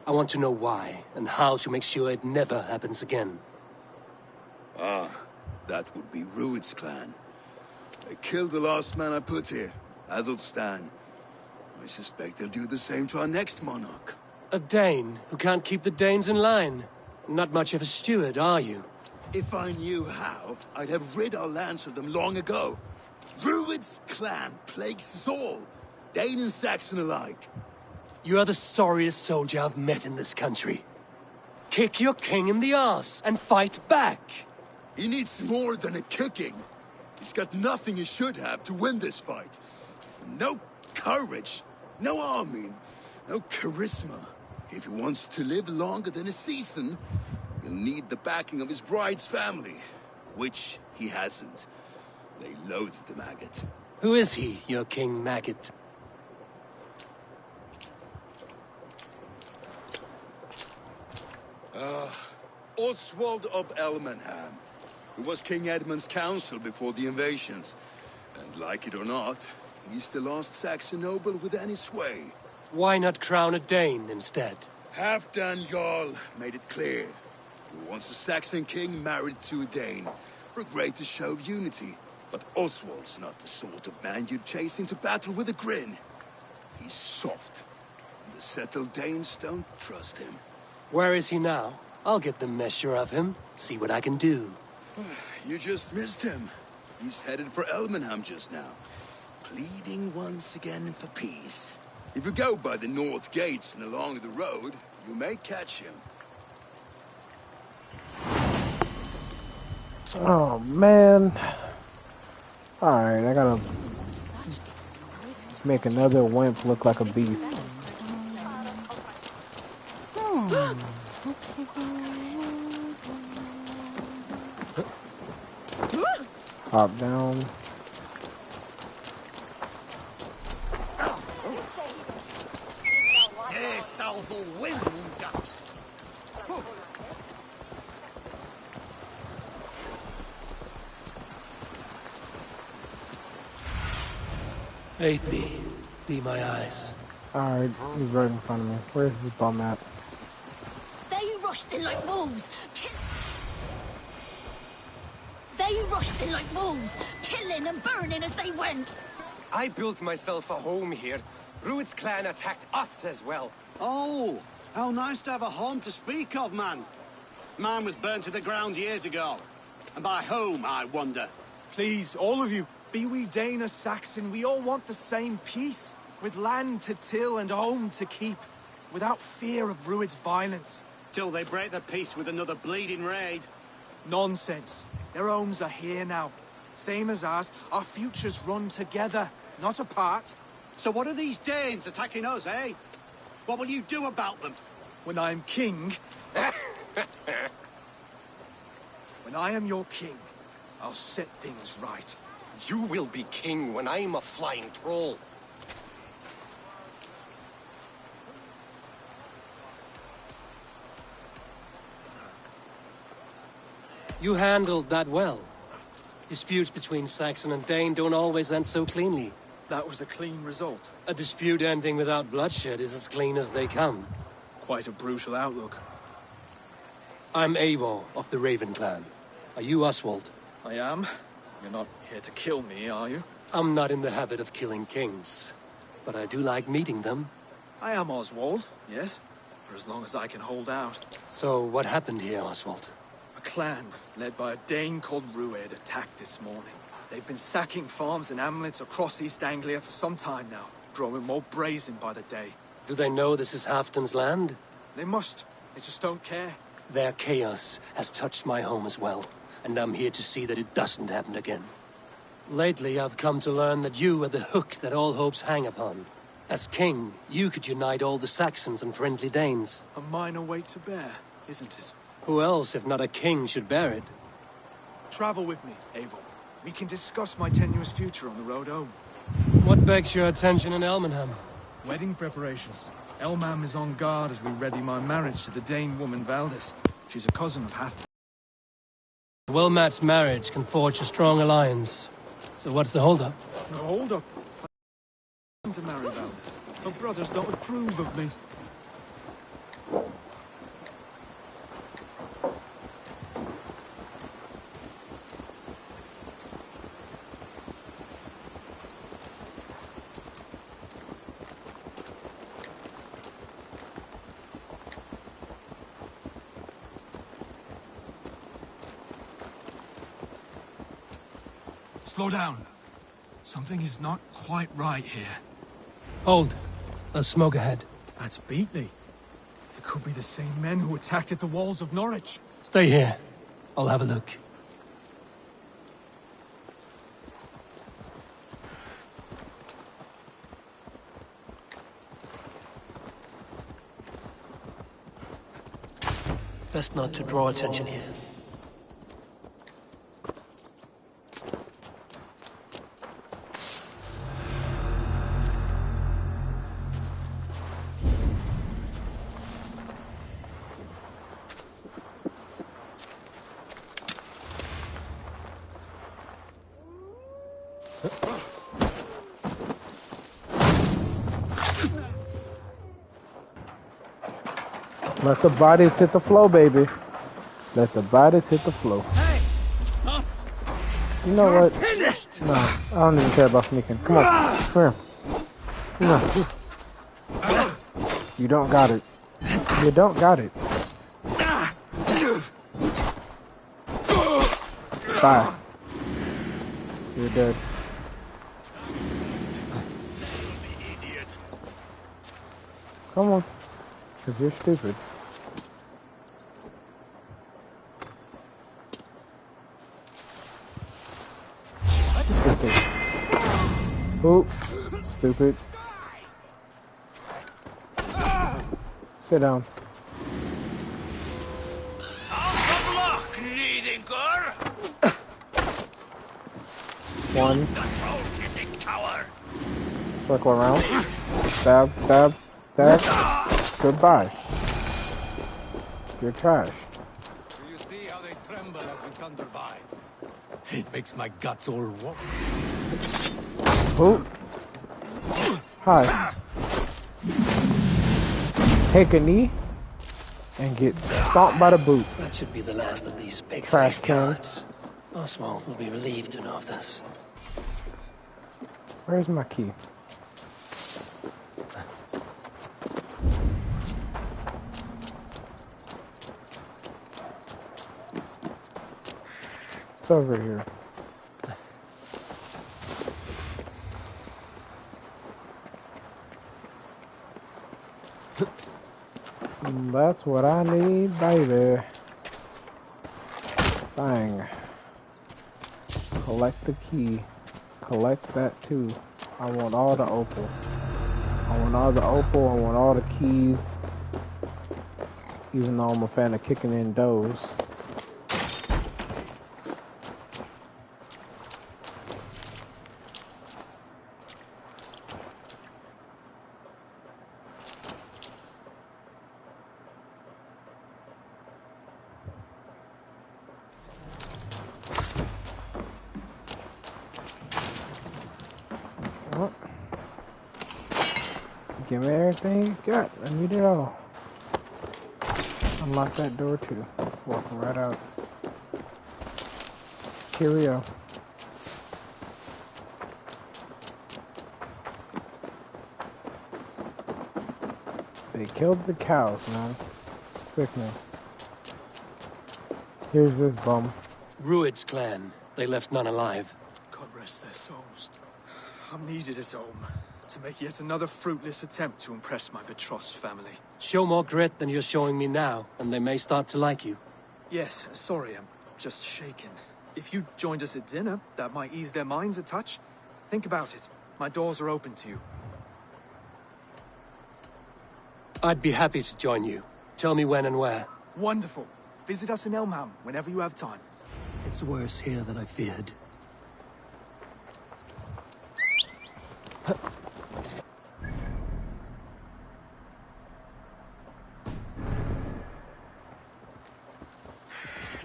I want to know why, and how to make sure it never happens again. Ah, that would be Rued's clan. They killed the last man I put here, Athelstan. I suspect they'll do the same to our next monarch. A Dane who can't keep the Danes in line. Not much of a steward, are you? If I knew how, I'd have rid our lands of them long ago. Rued's clan plagues us all, Dane and Saxon alike. You are the sorriest soldier I've met in this country. Kick your king in the arse and fight back! He needs more than a kicking. He's got nothing he should have to win this fight. No courage, no army, no charisma. If he wants to live longer than a season, he'll need the backing of his bride's family, which he hasn't. They loathe the maggot. Who is he, your King Maggot? Oswald of Elmenham, who was King Edmund's counsel before the invasions. And like it or not, he's the last Saxon noble with any sway. Why not crown a Dane instead? Halfdan Jarl made it clear. He wants a Saxon king married to a Dane for a greater show of unity. But Oswald's not the sort of man you'd chase into battle with a grin. He's soft. And the settled Danes don't trust him. Where is he now? I'll get the measure of him, see what I can do. You just missed him. He's headed for Elmenham just now, pleading once again for peace. If you go by the north gates and along the road, you may catch him. Oh, man. Alright, I gotta make another wimp look like a beast. Hop down. Aid me. Be my eyes. Alright, he's right in front of me. Where's this bum at? They rushed in like wolves. They rushed in like wolves, killing and burning as they went. I built myself a home here. Rued's clan attacked us as well. Oh, how nice to have a home to speak of, man. Mine was burnt to the ground years ago. And by whom, I wonder? Please, all of you, be we Dane or Saxon, we all want the same peace. With land to till and home to keep. Without fear of Rued's violence. Till they break the peace with another bleeding raid. Nonsense. Their homes are here now. Same as ours, our futures run together, not apart. So what are these Danes attacking us, eh? What will you do about them? When I am king... when I am your king, I'll set things right. You will be king when I'm a flying troll. You handled that well. Disputes between Saxon and Dane don't always end so cleanly. That was a clean result. A dispute ending without bloodshed is as clean as they come. Quite a brutal outlook. I'm Eivor of the Raven clan. Are you Oswald? I am. You're not here to kill me, are you? I'm not in the habit of killing kings, but I do like meeting them. I am Oswald, yes, for as long as I can hold out. So what happened here, Oswald? A clan, led by a Dane called Rued, attacked this morning. They've been sacking farms and hamlets across East Anglia for some time now, growing more brazen by the day. Do they know this is Halfdan's land? They must. They just don't care. Their chaos has touched my home as well, and I'm here to see that it doesn't happen again. Lately, I've come to learn that you are the hook that all hopes hang upon. As king, you could unite all the Saxons and friendly Danes. A minor weight to bear, isn't it? Who else, if not a king, should bear it? Travel with me, Eivor. We can discuss my tenuous future on the road home. What begs your attention in Elmenham? Wedding preparations. Elmam is on guard as we ready my marriage to the Dane woman Valdis. She's a cousin of Halfdan. A well-matched marriage can forge a strong alliance. So what's the holdup? No holdup. I want to marry Valdis. Her brothers don't approve of me. Slow down. Something is not quite right here. Hold. There's smoke ahead. That's Beatley. It could be the same men who attacked at the walls of Norwich. Stay here. I'll have a look. Best not to draw attention here. Let the bodies hit the flow, baby. Let the bodies hit the flow. You know what? No, I don't even care about sneaking. Come on. Come here. Come here. You don't got it. You don't got it. Bye. You're dead. Come on. Because you're stupid. Oop. Stupid. Sit down. One. Circle around. Stab, stab, stab. Goodbye. You're trash. Do you see how they tremble as we thunder by? It makes my guts all warm. Who? Hi. Take a knee and get stomped by the boot. That should be the last of these Trash big-faced can. cowards. Oswald will be relieved to know of this. Where's my key? It's over here. That's what I need, baby. Bang. Collect the key. Collect that too. I want all the opal. I want all the opal. I want all the keys. Even though I'm a fan of kicking in doors. Give me everything you got. I need it all. Unlock that door too. Walking right out. Cheerio. They killed the cows, man. Sickening. Here's this bum. Rued's clan. They left none alive. God rest their souls. I'm needed at home to make yet another fruitless attempt to impress my betrothed family. Show more grit than you're showing me now, and they may start to like you. Yes, sorry, I'm just shaken. If you joined us at dinner, that might ease their minds a touch. Think about it. My doors are open to you. I'd be happy to join you. Tell me when and where. Wonderful. Visit us in Elmham whenever you have time. It's worse here than I feared.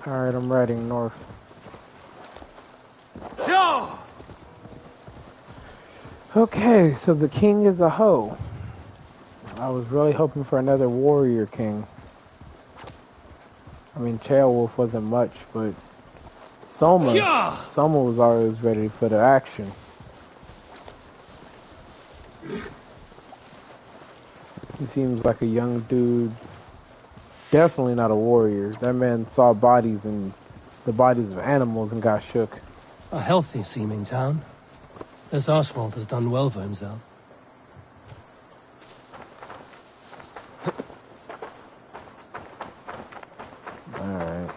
Alright, I'm riding north. No! Okay, so the king is a hoe. I was really hoping for another warrior king. I mean, Ceolwulf wasn't much, but Soma was always ready for the action. He seems like a young dude. Definitely not a warrior. That man saw bodies and the bodies of animals and got shook. A healthy-seeming town. This Oswald has done well for himself. Alright.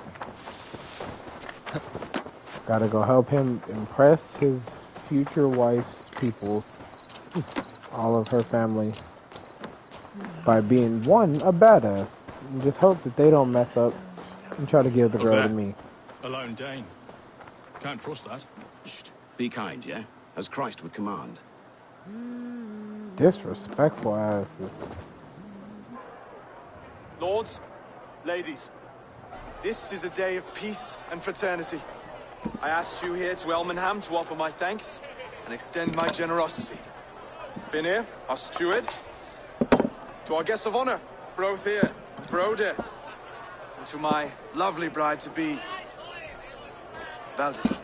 Gotta go help him impress his future wife's peoples. All of her family. By being, one, a badass. And just hope that they don't mess up and try to give the girl to me. A lone Dane. Can't trust that. Shh. Be kind, yeah? As Christ would command. Disrespectful asses. Lords, ladies, this is a day of peace and fraternity. I asked you here to Elmenham to offer my thanks and extend my generosity. Finir, our steward, to our guests of honor, both here, Broder, and to my lovely bride-to-be, Valdis.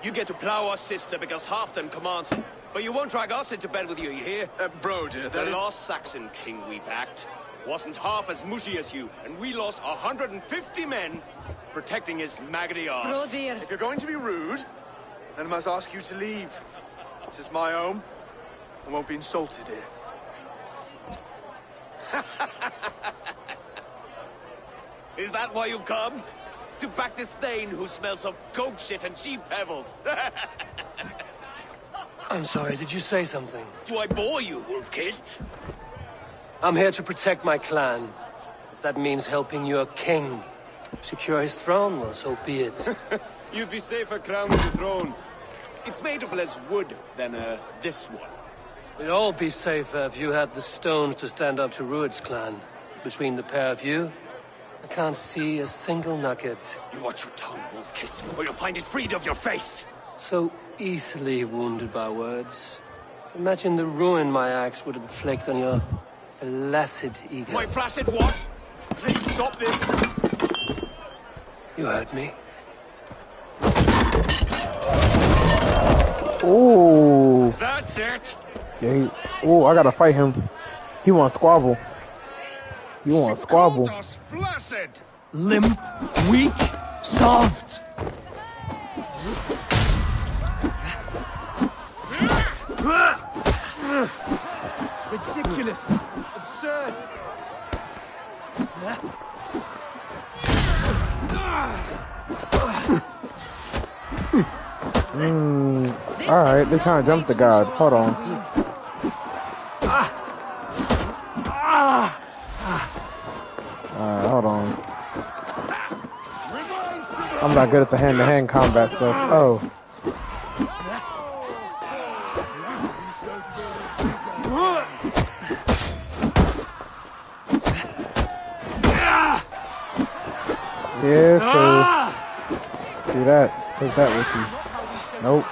You get to plow our sister because Halfdan commands it. But you won't drag us into bed with you hear? Broder, the lost Saxon king we backed wasn't half as mushy as you, and we lost 150 men protecting his maggoty arse. Broder. If you're going to be rude, then I must ask you to leave. This is my home. I won't be insulted here. Is that why you've come? To back this Thane who smells of goat shit and sheep pebbles? I'm sorry, did you say something? Do I bore you, wolf-kissed? I'm here to protect my clan. If that means helping your king secure his throne, well, so be it. You'd be safer crowned with the throne. It's made of less wood than, this one. We'd all be safer if you had the stones to stand up to Rued's clan. Between the pair of you, I can't see a single nugget. You watch your tongue, wolf-kissed, or you'll find it freed of your face. So easily wounded by words. Imagine the ruin my axe would inflict on your flaccid ego. My flaccid what? Please stop this. You heard me. Ooh. That's it. Yeah. Ooh, I gotta fight him. He wants squabble. You want squabble? Flaccid. Limp, weak, soft. Ridiculous. Absurd. Alright, they kind of jumped the god. Hold on. Alright, hold on. I'm not good at the hand-to-hand combat stuff. Oh. Yeah, so do that. Take that with you. Nope.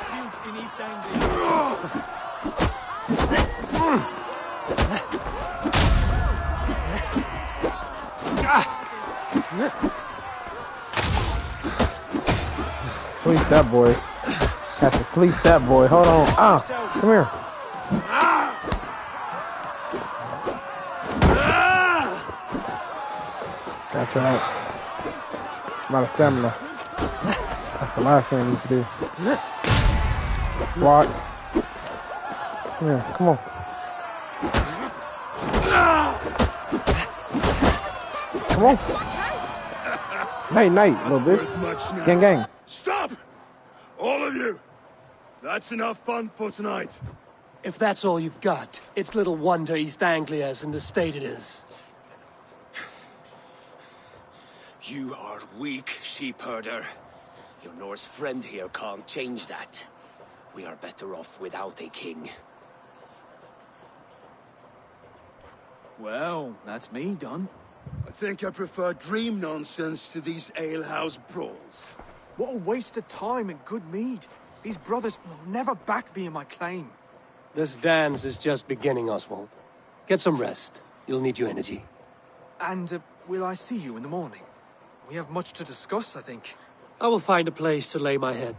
Sleep that boy. Have to sleep that boy. Hold on. Ah, come here. Gotcha that. I'm out of stamina. That's the last thing I need to do. Block. Come here. Come on. Come on. Night, night, little bitch. Gang, gang. Stop! All of you! That's enough fun for tonight. If that's all you've got, it's little wonder East Anglia's in the state it is. You are weak, sheep herder. Your Norse friend here can't change that. We are better off without a king. Well, that's me done. I think I prefer dream nonsense to these alehouse brawls. What a waste of time and good mead. These brothers will never back me in my claim. This dance is just beginning, Oswald. Get some rest. You'll need your energy. And will I see you in the morning? We have much to discuss, I think. I will find a place to lay my head.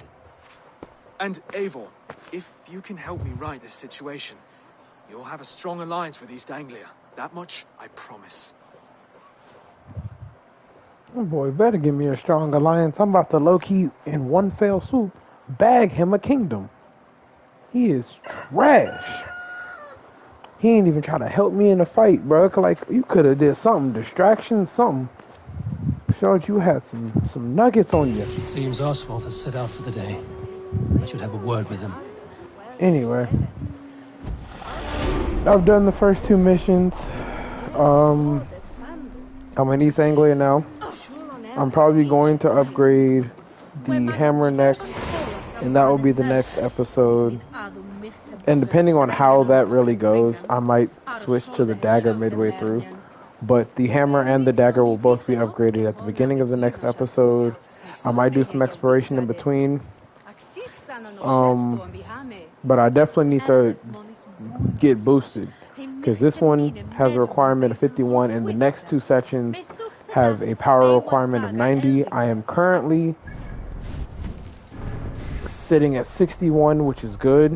And Eivor, if you can help me right this situation, you'll have a strong alliance with East Anglia. That much, I promise. Oh boy, better give me a strong alliance. I'm about to low-key, in one fell swoop, bag him a kingdom. He is trash. He ain't even try to help me in the fight, bro. Like, you could have did something. Distraction, something. Showed you had some nuggets on you. Seems Oswald has set out for the day. I should have a word with him. Anyway. I've done the first two missions. I'm in East Anglia now. I'm probably going to upgrade the hammer next, and that will be the next episode. And depending on how that really goes, I might switch to the dagger midway through. But the hammer and the dagger will both be upgraded at the beginning of the next episode. I might do some exploration in between. But I definitely need to get boosted. because this one has a requirement of 51 and the next two sections have a power requirement of 90. I am currently sitting at 61, which is good,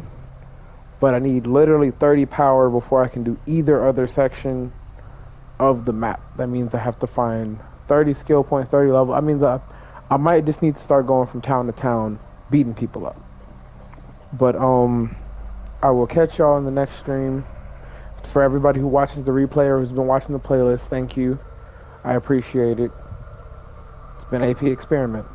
but I need literally 30 power before I can do either other section of the map. That means I have to find 30 skill points, 30 level. I mean, I might just need to start going from town to town beating people up. But I will catch y'all in the next stream. For everybody who watches the replay or who's been watching the playlist, thank you. I appreciate it. It's been AP Experiment.